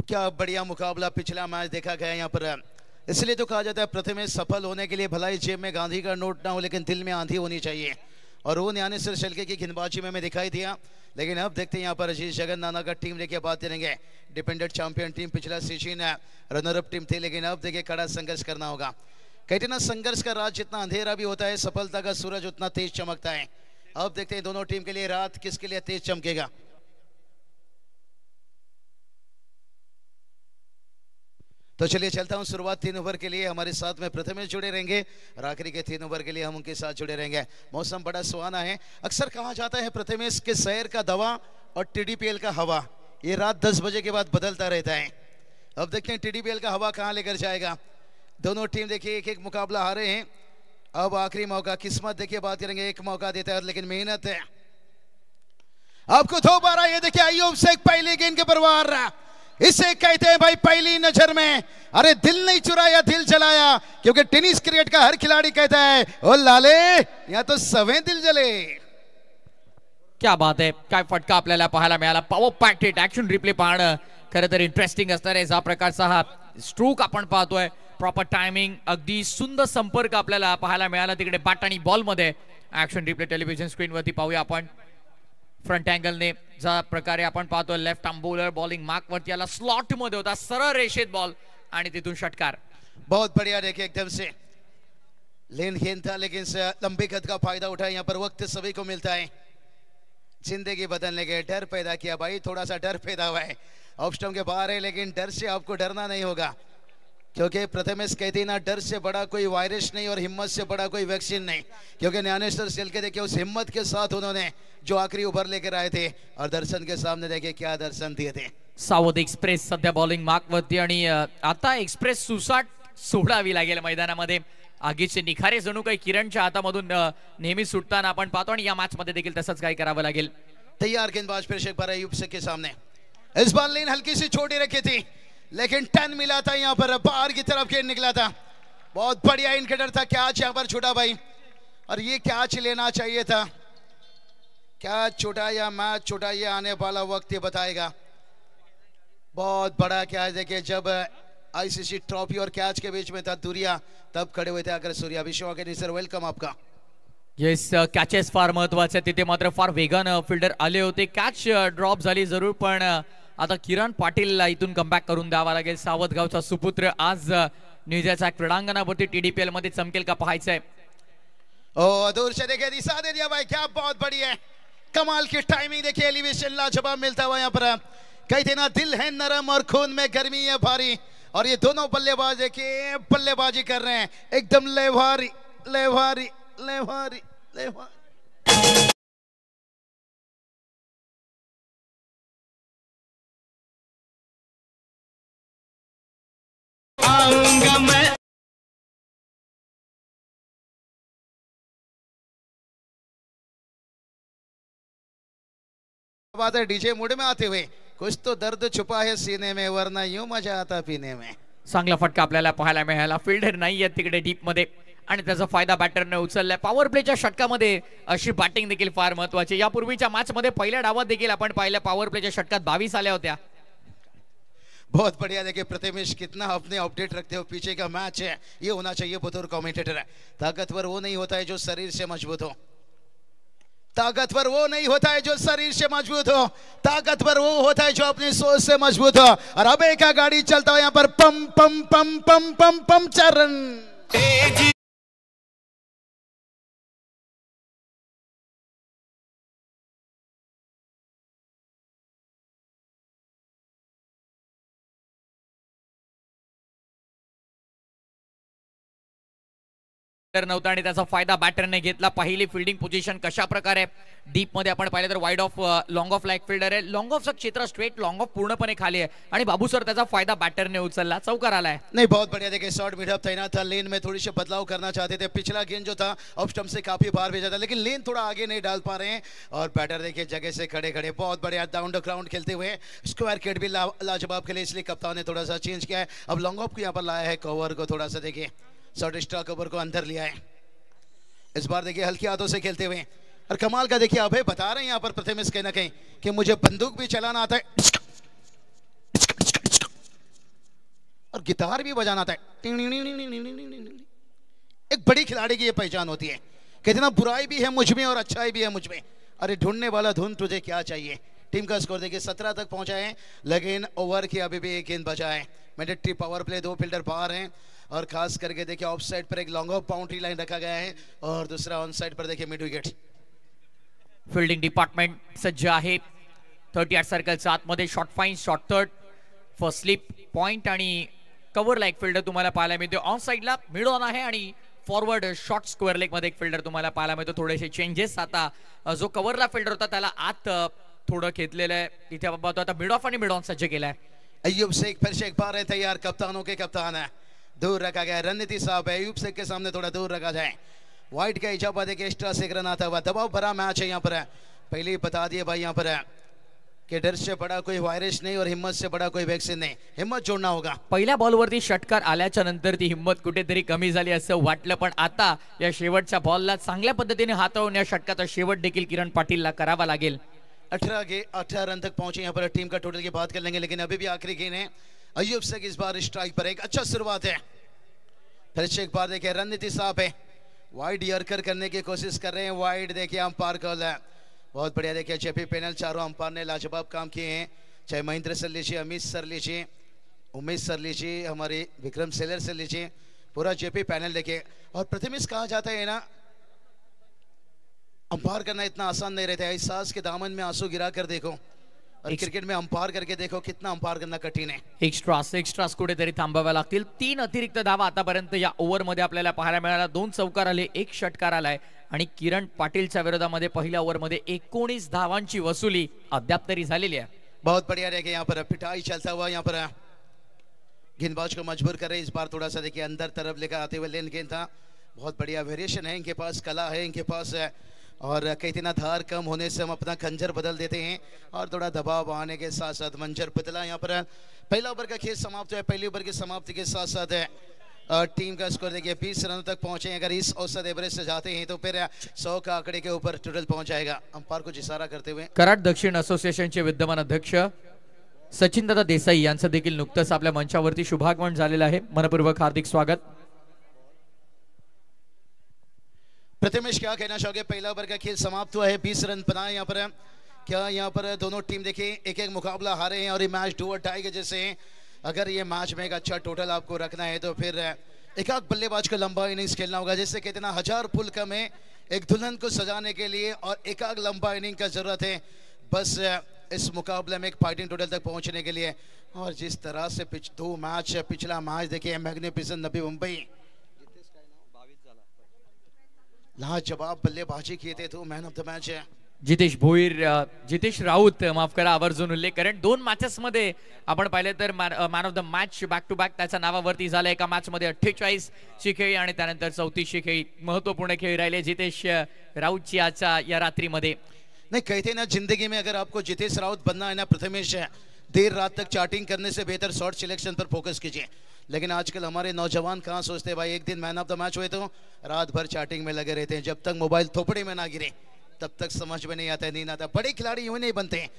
क्या बढ़िया मुकाबला पिछला मैच देखा गया यहाँ पर। इसलिए तो कहा जाता है प्रथमेश सफल होने के लिए भलाई जेब में गांधी का नोट ना हो लेकिन दिल में आंधी होनी चाहिए, और वो ज्ञानेश्वर शेलके की गेंदबाजी में दिखाई दिया। लेकिन अब देखते हैं यहाँ पर अजीत जगन नाना का टीम लेके बात करेंगे। डिपेंडेंट चैंपियन टीम पिछला सीजन रनरअप टीम थी, लेकिन अब देखिए कड़ा संघर्ष करना होगा। कहते ना संघर्ष का रात जितना अंधेरा भी होता है सफलता का सूरज उतना तेज चमकता है। अब देखते हैं दोनों टीम के लिए रात किसके लिए तेज चमकेगा। तो चलिए चलता हूं, शुरुआत 3 ओवर के लिए हमारे साथ में प्रथमेश जुड़े रहेंगे और आखिरी के 3 ओवर के लिए हम उनके साथ जुड़े रहेंगे। मौसम बड़ा सुहाना है। अक्सर कहा जाता है प्रथमेश के शहर का दवा और टीडीपीएल का हवा ये रात 10 बजे के बाद बदलता रहता है। अब देखते हैं टीडीपीएल का हवा कहां लेकर जाएगा। दोनों टीम देखिए एक एक मुकाबला हारे हैं। अब आखिरी मौका, किस्मत देखिए बात करेंगे, एक मौका देता है लेकिन मेहनत है। आपको दोबारा ये देखिए अयूब शेख पहली गेंद के परवार, इसे कहते हैं भाई पहली नजर में। अरे दिल नहीं चुराया दिल जलाया, क्योंकि टेनिस क्रिकेट का हर खिलाड़ी कहता है ओ लाले या तो सवे दिल जले। क्या बात आहे, काय फटका आपल्याला पाहायला मिळाला। Power packed hit, action replay पाहणं खरं तर इंटरेस्टिंग असणार आहे। ज्या प्रकारचा हा स्ट्रोक आपण पाहतोय, प्रॉपर टायमिंग, अगदी सुंदर संपर्क आपल्याला पाहायला मिळाला तिकडे बॅट आणि बॉल मध्ये। ऍक्शन रिप्ले टेलिव्हिजन स्क्रीन वरती पाहूया आपण फ्रंट अँगल ने ज्या प्रकारे आपण पाहतो left arm bowler bowling mark वरती आला, स्लॉट मध्ये होता, सरळ रेषेत बॉल आणि तिथून षटकार। बहुत बढ़िया देखिए एकदम से लेन गेंद था लेकिन लंबी कद का फायदा उठाया। यहाँ पर वक्त सभी को मिलता है जिंदगी बदलने के। डर पैदा किया भाई, थोड़ा सा डर पैदा हुआ है। ऑफ स्टंप के बाहर है लेकिन डर से आपको डरना नहीं होगा, क्योंकि प्रथमेश कहते हैं ना डर से बड़ा कोई वायरस नहीं और हिम्मत से बड़ा कोई वैक्सीन नहीं। क्योंकि ज्ञानेश्वर शेलके देखिए उस हिम्मत के साथ उन्होंने जो आखिरी ओवर लेकर आए थे और दर्शन के सामने देखिए क्या दर्शन दिए थे। सावध एक्सप्रेस सध्या बॉलिंग मार्क वरती आणि आता एक्सप्रेस सुसाट सोडावी लागेल मैदानामध्ये। आगीचे निखारे जणू काही किरणच्या हातामधून नेहमी सुटताना आपण पाहतो आणि या मॅच मध्ये देखील तसंच काही करावं लागेल। तैयार गेंदबाज फिर शेख अयूब शेख के सामने। इस बार लेन हल्की सी छोटी रखी थी लेकिन 10 मिला था, यहाँ पर बाहर की तरफ गेंद निकला था। बहुत बढ़िया इनकटर था, कैच यहाँ पर छूटा भाई, और ये कैच लेना चाहिए था। कैच छूटा या मैच छूटा ये आने वाला वक्त ये बताएगा। बहुत बड़ा कैच देखिए, जब आईसीसी ट्रॉफी और कैच के बीच में था दूरिया तब खड़े हुए थे आकर सूर्या। विश्व के सर वेलकम आपका। येस, कॅचेस फार महत्वाचे, तिथे मात्र फार वेगानं फिल्डर आले होते। कॅच ड्रॉप झाली जरूर, पण आता किरण पाटीलला इथून कमबॅक करून द्यावा लागेल। सावधगावचा सुपुत्र आज निजाच्या क्रीडांगणावरती टीडीपीएल मध्ये चमकेल का पाहायचंय। ओ दूर से देखिए दिशा दे दिया भाई, क्या बहुत बढ़िया है, कमाल की टाइमिंग देखिए, एलिवेशन लाजवाब मिलता हुआ यहाँ पर। कहते ना दिल है नरम और खून में गर्मी है भारी, और ये दोनों बल्लेबाज देखिए बल्लेबाजी कर रहे हैं एकदम लेवारी लेवारी लेवारी लेवारी। बात है डीजे मूड में आते हुए, कुछ तो दर्द छुपा है सीने में वरना यूं मजा आता पीने में। चांगला फटका आपल्याला पाहायला मिळाला। फिल्डर नाहीये तिकडे डीप मध्ये आणि त्याचा फायदा बॅटरने उचललाय। पॉवर प्लेच्या षटकामध्ये अशी बॅटिंग देखील फार महत्वाची। यापूर्वीच्या मॅच मध्ये पहिल्या डावात देखील आपण पाहिलं पॉवर प्लेच्या षटकात 22 आल्या होत्या। बहुत बढ़िया देखिए प्रथमेश कितना अपने अपडेट रखते हो। पीछे का मैच है ये होना चाहिए बतौर कमेंटेटर। ताकतवर वो नहीं होता है जो शरीर से मजबूत हो, ताकतवर वो नहीं होता है जो शरीर से मजबूत हो, ताकतवर वो होता है जो अपनी सोच से मजबूत हो। और अब एक गाड़ी चलता हो यहाँ पर पम पम पम पम पम पम चरण। नव्हता आणि त्याचा फायदा बॅटरने घेतला। पहिली फिल्डिंग पोझिशन कशा प्रकारे डीप मध्ये आपण पाहिलं तर wide of long of like fielder आहे। लॉंग ऑफचं क्षेत्र स्ट्रेट लॉंग ऑफ पूर्णपणे खाली आहे आणि बाबू सर त्याचा फायदा बॅटरने उचलला, चौकार आलाय। नहीं बहुत बढ़िया देखिए शॉर्ट मिड अप तैनात था, लेन में थोड़ी सी बदलाव करना चाहते थे। पिछला गेंद जो था ऑफ स्टंप से काफी बाहर भेजा था लेकिन लेन थोड़ा आगे नहीं डाल पा रहे हैं और बैटर देखिए जगह से खड़े खड़े बहुत बढ़िया डाउन द ग्राउंड खेलते हुए। स्क्वायर किट भी लाजवाब खेले, इसलिए कप्तान ने थोड़ा सा चेंज किया है। अब लॉन्ग ऑफ को यहाँ पर लाया है, कवर को थोड़ा सा देखिए शॉर्ट स्ट्राइक कवर को अंदर लिया है। इस बार देखिए हल्की हाथों से खेलते हुए, और कमाल का देखिए अभय बता रहे हैं यहाँ पर प्रथमेश कहीं ना कहीं कि मुझे बंदूक भी चलाना आता है। गिटार भी बजाना आता है। एक बड़ी खिलाड़ी की ये पहचान होती है, कितना बुराई भी है मुझ में और अच्छाई भी है मुझ में। अरे ढूंढने वाला धुन तुझे क्या चाहिए। टीम का स्कोर देखिए 17 तक पहुंचा है, लेकिन ओवर की अभी भी एक गेंद बचा है। मैंडेटरी पावर प्ले, 2 फील्डर बाहर हैं और खास करके देखिए ऑफ साइड पर एक लॉन्ग ऑफ बाउंड्री लाइन रखा गया है और दूसरा ऑन साइड पर देखिए मिड विकेट। फिल्डिंग डिपार्टमेंट सज्ज आहे। 38 सर्कलच्या आतमध्ये short fine, short third, first slip point आणि कव्हरला एक फिल्डर तुम्हाला पाहायला मिळतो। ऑन साइडला मिड ऑन आहे आणि फॉरवर्ड शॉर्ट स्क्वेअर लेग मध्ये एक फिल्डर तुम्हाला पाहायला मिळतो। थोडेसे चेंजेस, आता जो कव्हरला फिल्डर होता त्याला आत थोडं घेतलेलं आहे तिथे बाबा, आता मिड ऑफ आणि मिड ऑन सज्ज केलाय। अय्यूब शेख फिर से एक बार है तैयार, कप्तानों के कप्तान है, दूर रखा गया रणनीति साहब है, अय्यूब शेख के सामने थोड़ा दूर रखा जाए। वाइट का इजाफा देखिए एक्स्ट्रा से रन आता हुआ, दबाव भरा मैच है यहाँ पर। पहले ही बता दिए भाई यहाँ पर कि डर से बड़ा कोई वायरस नहीं और हिम्मत से बड़ा कोई वैक्सीन नहीं, हिम्मत जोड़ना होगा। पहिल्या बॉलवरती षटकार आल्याच्या नंतर ती हिम्मत कुठेतरी कमी झाली असं वाटलं, पण आता या शेवटच्या बॉलला चांगल्या पद्धतीने हाताळून या षटकाचा शेवट देखील किरण पाटीलला करावा लागेल। 18 रन तक पहुंचे यहाँ पर। टीम का टोटल की बात कर लेंगे, लेकिन अभी भी आखिरी गेंद है। अय्यूब शेख इस बार स्ट्राइक पर, एक अच्छा शुरुआत है। फिर से एक बार देखिए रणनीति साहब है, वाइड यर्कर करने की कोशिश कर रहे हैं। वाइड देखिए अंपायर कॉल है, बहुत बढ़िया। देखिए जेपी पैनल चारों अंपायर ने लाजवाब काम किए हैं, चाहे महेंद्र सर लीजिए, अमित सर लीजिए, उमेश सर लीजिए, हमारे विक्रम सेलर से लीजिए, पूरा जेपी पैनल देखिए। और प्रथमेश कहा जाता है ना, अंपायर करना इतना आसान नहीं रहता है। एहसास के दामन में आंसू गिरा कर देखो और क्रिकेट में अंपायर करके देखो कितना अंपायर करना कठिन है। एक्स्ट्रास कुठेतरी थांबाव्या लागतील। 3 अतिरिक्त धावा आतापर्यंत या ओव्हर मध्ये आपल्याला पाहायला मिळाला। 2 चौकार आले, 1 षटकार आलाय आणि किरण पाटीलच्या विरोधामध्ये पहिल्या ओव्हर मध्ये 19 धावांची वसुली अद्याप तरी झालेली आहे। बहुत बढ़िया देखिए यहाँ पर पिटाई चलता हुआ, यहाँ पर गेंदबाज को मजबूर कर रहे। इस बार थोड़ा सा देखिए अंदर तरफ लेकर आते हुए लेन गेंद था, बहुत बढ़िया वेरिएशन है, इनके पास कला है, इनके पास है। और कई दिन धार कम होने से हम अपना खंजर बदल देते हैं और थोड़ा दबाव आने के साथ साथ मंजर बदला। यहाँ पर पहला ओवर का खेल समाप्त है। पहले ओवर की समाप्ति के साथ साथ टीम का स्कोर देखिए 20 रनों तक पहुंचे। अगर इस औसत एवरेज से जाते हैं तो फिर 100 का आंकड़े के ऊपर टोटल पहुंच जाएगा। अंपायर को इशारा करते हुए कराड दक्षिण असोसिएशनचे विद्यमान अध्यक्ष सचिन दादा देसाई यांचं देखील नुकतंच आपल्या मंचावरती शुभागमन झालेलं आहे। मनपूर्वक हार्दिक स्वागत। प्रथमेश क्या कहना चाहोगे? पहला ओवर का खेल समाप्त हुआ है, 20 रन बनाए यहाँ पर। क्या यहाँ पर दोनों टीम देखिए एक एक मुकाबला हारे हैं और ये मैच डू और डाई के जैसे हैं। अगर ये मैच में एक अच्छा टोटल आपको रखना है तो फिर एक आध बल्लेबाज को लंबा इनिंग्स खेलना होगा। जैसे कहते ना 1000 फूल कम है एक दुल्हन को सजाने के लिए और एक आध लंबा इनिंग का जरूरत है बस इस मुकाबले में एक फाइटिंग टोटल तक पहुंचने के लिए। और जिस तरह से 2 मैच, पिछला मैच देखिए मैग्निफिसेंट नबी मुंबई लाजवाब बल्लेबाजी किए थे, तो मैन ऑफ द मैच है जितेश भोईर, जितेश राऊत माफ करा आवर्जून उल्लेख करेन। 2 मॅचेस मध्ये आपण पाहिले तर man of the match back to back त्याच्या नावावरती झाला। एका मॅच मध्ये 48 ची खेळी आणि त्यानंतर 34 खेळी महत्वपूर्ण खेळी राहिले जितेश राऊतची आजच्या या रात्रीमध्ये। नहीं कहते ना जिंदगी में अगर आपको जितेश राउत बनना है ना प्रथमेश है, देर रात तक चार्टिंग करने से बेहतर शॉर्ट सिलेक्शन पर फोकस कीजिए। लेकिन आजकल हमारे नौजवान कहाँ सोचते भाई एक दिन मैन ऑफ द मैच हुए तो रात भर चार्टिंग में लगे रहते हैं। जब तक मोबाइल थोपड़े में ना गिरे तब तक समझ में नहीं आता, नींद आता। बड़े खिलाड़ी यूं नहीं बनते हैं।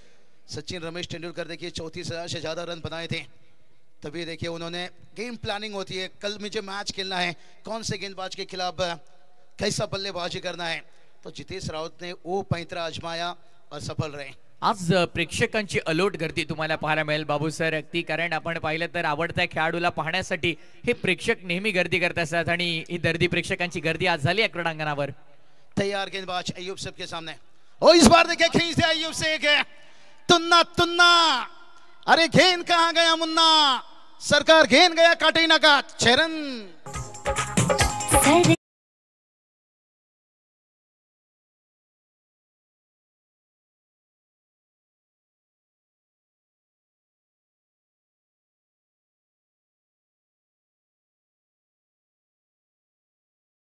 सचिन रमेश तेंदुलकर देखिए 34,000 से ज्यादा रन बनाए थे, तभी देखिए उन्होंने गेम प्लानिंग होती है, कल मुझे मैच खेलना है, कौन से गेंदबाज के खिलाफ कैसा बल्लेबाजी करना है। तो जितेश राउत ने वो पैंतरा आजमाया और सफल रहे। आज प्रेक्षकांची अलोट गर्दी तुम्हाला पाहायला मिळेल बाबू सर अगदी, कारण आपण पाहिलं तर आवडत्या खेळाडूला पाहण्यासाठी हे प्रेक्षक नेहमी गर्दी करत असतात आणि ही गर्दी प्रेक्षकांची गर्दी आज झाली आहे क्रीडांगणावर। तैयार गेंदबाज अय्यूब शेख के सामने, ओ इस बार देखिए खींच दिया अय्यूब शेख, तुन्ना तुन्ना, अरे गेंद कहां गया मुन्ना, सरकार गेंद गया काटीना का 6 रन।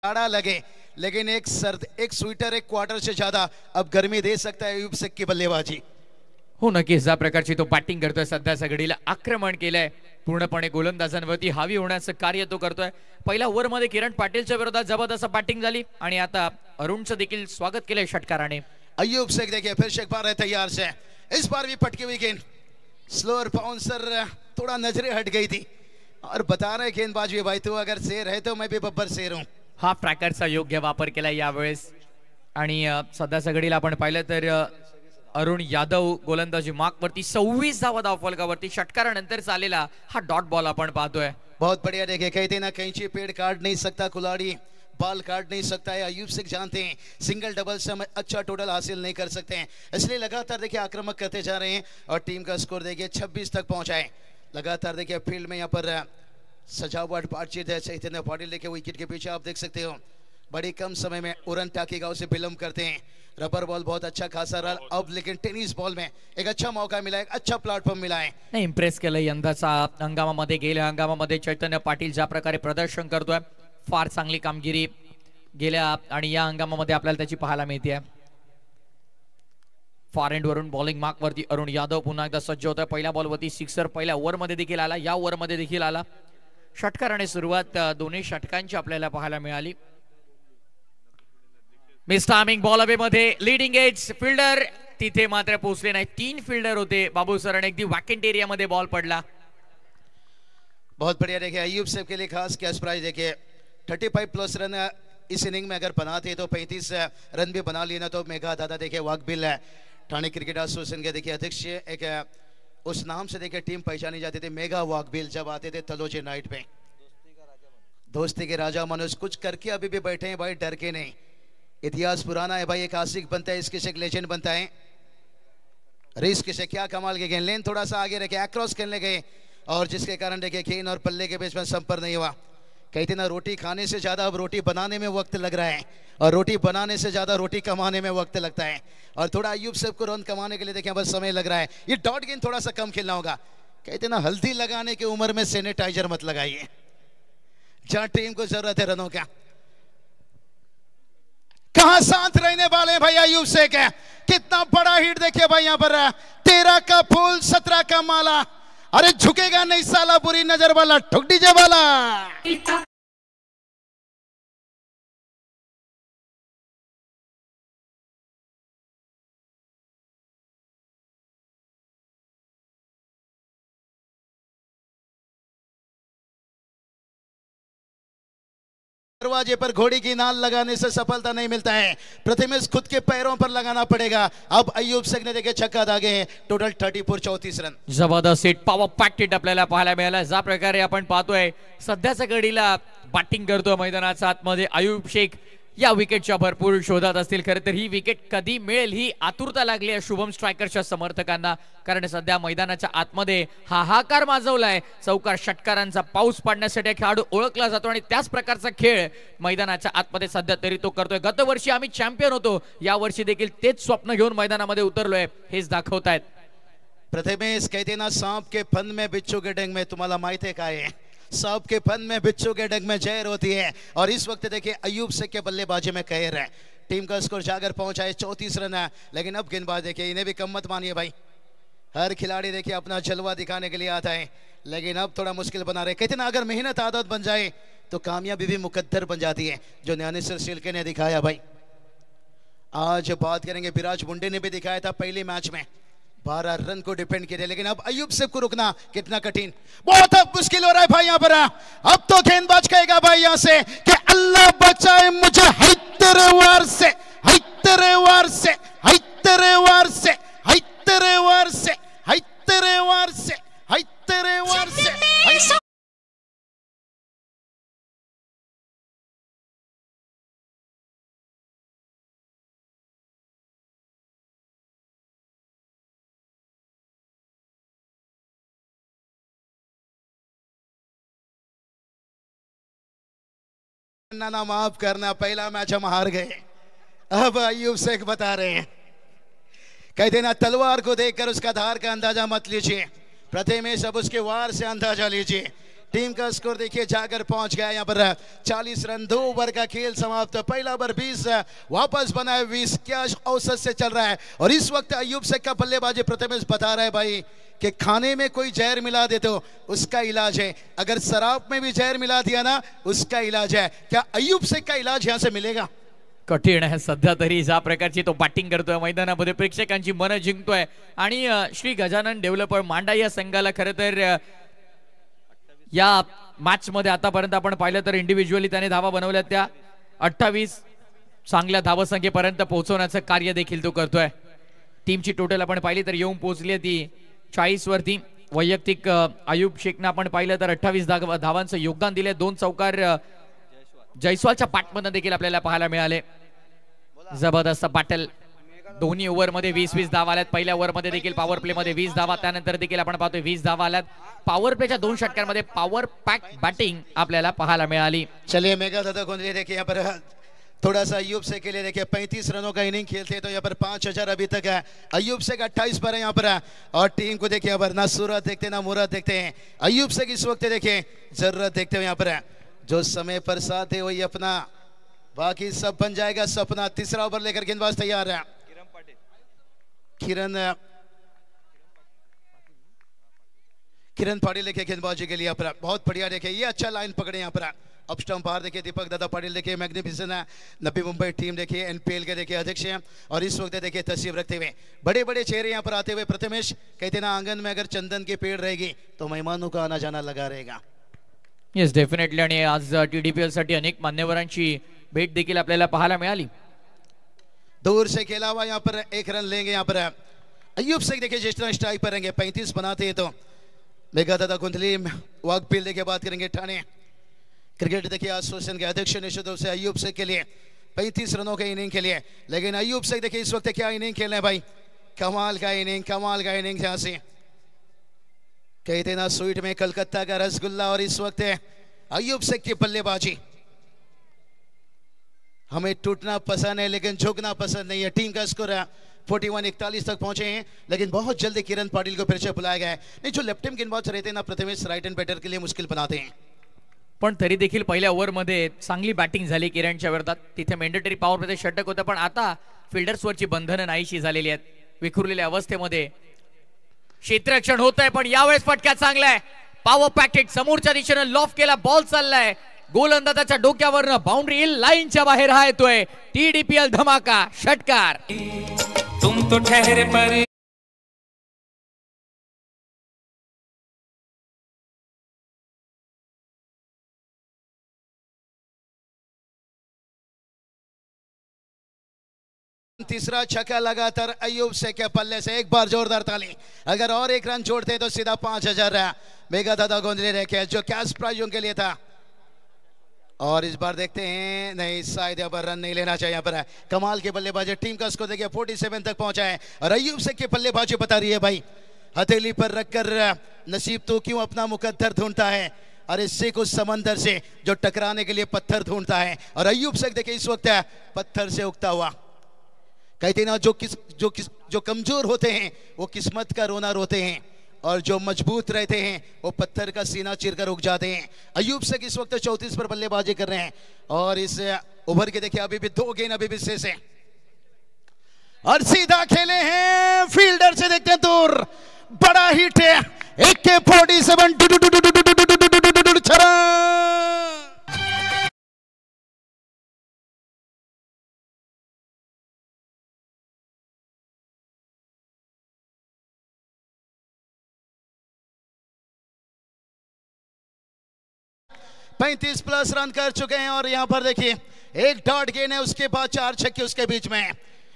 लगे लेकिन एक सर्द, एक स्वीटर, एक क्वार्टर से ज्यादा अब गर्मी दे सकता है अय्यूब शेख की बल्लेबाजी। हो नक्कीच ज्या प्रकारची तो बॅटिंग करतोय, सध्याच्या घडीला आक्रमण केलंय, पूर्णपणे गोलंदाजांवरती हावी होण्याचं कार्य तो करतोय। पहिल्या ओव्हर मध्ये किरण पाटीलच्या विरोधात जबरदस्त बॅटिंग झाली आणि आता अरुणचं देखील स्वागत केलंय षटकाराने। अय्यूब शेख देखिए फिर से एक बार है तैयार से, इस बार भी पटकी हुई गेंद, स्लोअर बाउंसर थोड़ा नजरे हट गई थी और बता रहे गेंदबाज भी भाई, तू अगर शेर है तो मैं भी बब्बर शेर हूं. हाफ ट्रॅकरचा योग्य वापर केला यावेळेस. आणि सध्याच्या घडीला आपण पाहिलं तर अरुण यादव गोलंदाजी मार्क वरती 26 धावा धावफलकावरती षटकारानंतर चालेला हा डॉट बॉल आपण पाहतोय. बहुत बढ़िया. देखिए कहते ना कैंची पेड़ काट नहीं सकता खिलाड़ी बॉल काट नहीं सकता है. अयूब शेख जानते हैं सिंगल डबल से हम अच्छा टोटल हासिल नहीं कर सकते हैं, इसलिए लगातार देखिए आक्रामक करते जा रहे हैं और टीम का स्कोर देखिए 26 तक पहुंचा है. लगातार देखिए फील्ड में यहाँ पर सजावट बातचीत है. चैतन्य पाटिल देखिए विकेट के पीछे आप देख सकते हो बड़ी कम समय में उरन टाकी गांव से विलंब करते हैं. रबर बॉल बहुत अच्छा खासा रहा अब, लेकिन टेनिस बॉल में एक अच्छा मौका मिला, एक अच्छा प्लॅटफॉर्म मिला आहे. नाही इम्प्रेस केलं यंदाचा हंगामामध्ये. गेल्या हंगामामध्ये चैतन्य पाटील ज्या प्रकारे प्रदर्शन करतोय फार चांगली कामगिरी गेल्या आणि या हंगामामध्ये आपल्याला त्याची पाहायला मिळते. फॉर एंड वरून बॉलिंग मार्क वरती अरुण यादव पुन्हा एकदा सज्ज होतोय. पहिल्या बॉल वरती सिक्सर पहिल्या ओव्हर मध्ये देखील आला, या ओव्हर मध्ये देखील आला. षटकाराने सुरुवात दोन्ही षटकांची आपल्याला पाहायला मिळाली. मिस टायमिंग बॉल अवे मध्ये लीडिंग एज फिल्डर तिथे मात्र पोहोचले नाही. 3 फिल्डर होते बाबू सर आणि अगदी वॅकेंट एरिया मध्ये बॉल पडला. बहुत बढ़िया. देखिए अयूब शेख के लिए खास कैश प्राइस देखिए 35 प्लस रन इस इनिंग में अगर बनाते तो 35 रन भी बना लिए ना तो मेगा दादा देखिए वाकबिल है ठाणे क्रिकेट एसोसिएशन के देखिए अध्यक्ष एक उस नाम से देखिए टीम पहचानी जाती थी मेगा वाकबिल. जब आते थे तलोजे नाइट पे दोस्ती के राजा मनोज कुछ करके अभी भी बैठे हैं भाई, डर के नहीं. इतिहास पुराना है भाई, एक आशिक बनता है इसके से एक लेजेंड बनता है. रिस्क से क्या कमाल के गेंद, लेन थोड़ा सा आगे रखे अक्रॉस खेलने गए और जिसके कारण देखिए गेंद और पल्ले के बीच में संपर्क नहीं हुआ. कहते ना रोटी खाने से ज्यादा अब रोटी बनाने में वक्त लग रहा है और रोटी बनाने से ज्यादा रोटी कमाने में वक्त लगता है. और थोड़ा अयूब शेख को रन कमाने के लिए देखिए बस समय लग रहा है. ये डॉट गेंद थोड़ा सा कम खेलना होगा. कहते ना हल्दी लगाने की उम्र में सैनिटाइजर मत लगाइए, जहां टीम को जरूरत है रनों का. कहां शांत रहने वाले भाई अयूब शेख है. कितना बड़ा हिट देखिए भाई यहाँ पर 13 का फूल 17 का माला. अरे झुकेगा नहीं साला बुरी नजर वाला ठुक डीजे वाला. दरवाजे पर घोड़ी की नाल लगाने से सफलता नहीं मिलता है, प्रथमेश खुद के पैरों पर लगाना पड़ेगा. अब अयूब शेख ने देखे छक्का दागे हैं. Total 34 run. जबरदस्त हिट पॉवर पॅक्ट हिट आपल्याला पाहायला मिळाला. ज्या प्रकारे आपण पाहतोय सध्याच्या घडीला बॅटिंग करतोय मैदानाच्या आतमध्ये अयूब शेख या विकेटच्या भरपूर शोधात असतील. खरं तर ही विकेट कधी मिळेल ही आतुरता लागली आहे शुभम स्ट्रायकरच्या समर्थकांना, कारण सध्या मैदानाच्या आतमध्ये हाहाकार माजवलाय. चौकार षटकारांचा पाऊस पाडण्यासाठी खेळाडू ओळखला जातो आणि त्याच प्रकारचा खेळ मैदानाच्या आतमध्ये सध्या तरी तो करतोय. गतवर्षी आम्ही चॅम्पियन होतो, या वर्षी देखील तेच स्वप्न घेऊन मैदानामध्ये उतरलोय हेच दाखवतायत. प्रथमेश कहते ना सांप के फन में बिच्छू के डंग में, तुम्हाला माहित है काय है सांप के फन में बिच्छू के डंग में जहर होती है. और इस वक्त देखिए अयूब शेख के बल्लेबाजी में कहर है. टीम का स्कोर जाकर पहुंचा है 34 रन है. लेकिन अब गेंदबाज देखिए इन्हें भी कम मत मानिए भाई, हर खिलाड़ी देखिए अपना जलवा दिखाने के लिए आता है, लेकिन अब थोड़ा मुश्किल बना रहे. कहते ना अगर मेहनत आदत बन जाए तो कामयाबी भी मुकद्दर बन जाती है, जो ज्ञानेश्वर शिल्के ने दिखाया भाई. आज बात करेंगे विराज मुंडे ने भी दिखाया था पहले मैच में 12 रन को डिपेंड किया, लेकिन अब अयूब शेख को रुकना कितना कठिन, बहुत मुश्किल हो रहा है भाई यहाँ पर. अब तो गेंदबाज कहेगा भाई यहाँ से कि अल्लाह बचाए मुझे हैदराबाद से, हैदराबाद से, हैदराबाद से, हैदराबाद से, हैदराबाद से, हैदराबाद से. ना माफ करना, पहला मैच हम हार गए. अब अयूब शेख बता रहे हैं, कहते ना तलवार को देखकर उसका धार का अंदाजा मत लीजिए, प्रथमेश अब उसके वार से अंदाजा लीजिए. टीम का स्कोर देखिए जाकर पहुंच गया यहाँ पर 40 रन. 2 ओवर का खेल समाप्त. पहला ओवर 20 वापस बनाए 20 क्या औसत से चल रहा है. और इस वक्त अयूब शेख का बल्लेबाजी प्रथमेश बता रहा है भाई कि खाने में कोई जहर मिला दे तो उसका इलाज है, अगर शराब में भी जहर मिला दिया ना उसका इलाज है. क्या अयूब शेख का इलाज यहाँ से मिलेगा? कठीण आहे सध्या तरी ज्या प्रकारची तो बॅटिंग करतोय मैदानामध्ये प्रेक्षकांची मन जिंकतोय. आणि श्री गजानन डेव्हलपर मांडा या संघाला खरं तर या मॅच मध्ये आतापर्यंत आपण पाहिलं तर इंडिव्हिज्युअली त्याने धावा बनवल्या त्या 28 चांगल्या धावसंख्येपर्यंत पोहोचवण्याचं कार्य देखील तो करतोय. टीमची टोटल आपण पाहिली तर येऊन पोहोचली ती 40 वरती. वैयक्तिक आयुब शेखनं आपण पाहिलं तर 28 धावांचं योगदान दिले. 2 चौकार जयस्वालच्या पाठमधून देखील आपल्याला पाहायला मिळाले. जबरदस्त बॅटल. दोन्ही ओव्हरमध्ये 20-20 धावा आल्यात. पहिल्या ओव्हरमध्ये देखील पॉवर प्ले मध्ये 20 धावा, त्यानंतर देखील आपण पाहतोय 20 धावा आल्यात. पॉवर प्लेच्या 2 षटकांमध्ये पॉवर पॅक बॅटिंग आपल्याला पाहायला मिळाली. चलिए मेगा दादा गोंदले देखिए यहाँ पर थोड़ा सा अयूब शेख के लिए देखिए 35 रनों का इनिंग खेलते तो यहाँ पर 5000 अभी तक है. अयूब शेख 28 पर है यहाँ पर और टीम को देखिए यहाँ पर ना सूरत देखते ना मुराद देखते हैं. अयूब शेख इस वक्त देखिए जरूरत देखते हुए यहाँ पर जो समय पर साथ है वही अपना, बाकी सब बन जाएगा सपना. तीसरा ओवर लेकर गेंदबाज तैयार है. किरण पाटिल देखिए गेंदबाजी के लिए यहाँ पर बहुत बढ़िया. देखिए ये अच्छा लाइन पकड़े यहाँ पर अप स्टंप बाहर. देखिए दीपक दादा पाटिल देखिए मैग्निफिसेंट है. नवी मुंबई टीम देखिए एनपीएल के देखिए अध्यक्ष हैं और इस वक्त देखिए तस्वीर रखते हुए बड़े बड़े चेहरे यहाँ पर आते हुए. प्रथमेश कहते ना आंगन में अगर चंदन के पेड़ रहेगी तो मेहमानों का आना जाना लगा रहेगा. Yes definitely. आणि आज टीडीपीएल साठी अनेक मान्यवरांची भेट देखील आपल्याला पाहायला मिळाली. दूर से खेला हुआ यहाँ पर 1 रन लेंगे यहाँ पर अयूब शेख. देखिए जिस तरह स्ट्राइक पर रहेंगे 35 बनाते हैं तो मेगा दादा कुंडली वाकपील देखिए बात करेंगे ठाणे क्रिकेट देखिए एसोसिएशन के अध्यक्ष निश्चित रूप से अयूब शेख के लिए 35 रनों के इनिंग के लिए. लेकिन अयूब शेख देखिए इस वक्त क्या इनिंग खेल रहे हैं भाई. कमाल का इनिंग यहाँ से कहते ना स्वीट में कलकत्ता का रसगुल्ला. और इस वक्त अयूब शेख की बल्लेबाजी. हमें टूटना पसंद है लेकिन झुकना पसंद नहीं है. टीम का स्कोर 41-41 तक पहुंचे हैं लेकिन बहुत जल्दी किरण पाटिल को फिर से बुलाया गया है. नहीं जो लेफ्ट हैंड गेंदबाज रहते हैं ना प्रथमेश राइट हैंड बैटर के लिए मुश्किल बनाते हैं. पण तरी देखील पहिल्या ओव्हरमध्ये चांगली बॅटिंग झाली किरणच्या विरोधात. तिथे मेंडेटरी पॉवर प्ले षटक होतं पण आता फिल्डर्सवरची बंधनं नाहीशी झालेली आहेत. विखुरलेल्या अवस्थेमध्ये क्षेत्ररक्षण होत आहे पण यावेळेस फटका चांगला आहे. पॉवर पॅकेट समोरच्या दिशेने लॉफ केला. बॉल चाललाय गोलंदाजाच्या डोक्यावरनं बाउंड्री लाईनच्या बाहेर हा येतोय. टीडीपीएल धमाका षटकार. तुम तो ठहरे पर तीसरा छक्का लगातार अयूब शेख के पल्ले से. एक बार जोरदार ताली. अगर और 1 रन जोड़ते तो सीधा 5000 मेगा दादा गोंदले रखे जो कैश प्राइज उनके लिए था. और इस बार देखते हैं नहीं शायद यहाँ पर रन नहीं लेना चाहिए. यहाँ पर कमाल की बल्लेबाजी. टीम का स्कोर देखिए 47 तक पहुंचा है और अयूब शेख की बल्लेबाजी बता रही है भाई हथेली पर रखकर नसीब तो क्यों अपना मुकद्दर ढूंढता है और इससे कुछ समंदर से जो टकराने के लिए पत्थर ढूंढता है. और अयूब शेख देखिए इस वक्त पत्थर से उगता हुआ. कहते ना जो कमजोर होते हैं वो किस्मत का रोना रोते हैं और जो मजबूत रहते हैं वो पत्थर का सीना चीरकर उग जाते हैं. अयूब शेख इस वक्त 34 पर बल्लेबाजी कर रहे हैं और इस ओवर के देखिए अभी भी 2 गेंद अभी भी शेष है और सीधा खेले हैं फील्डर से. देखते हैं दूर बड़ा हिट है. AK-47 छरा. पैंतीस प्लस रन कर चुके हैं और यहां पर देखिए 1 डॉट गेंद है उसके बाद 4 छक्के उसके बीच में.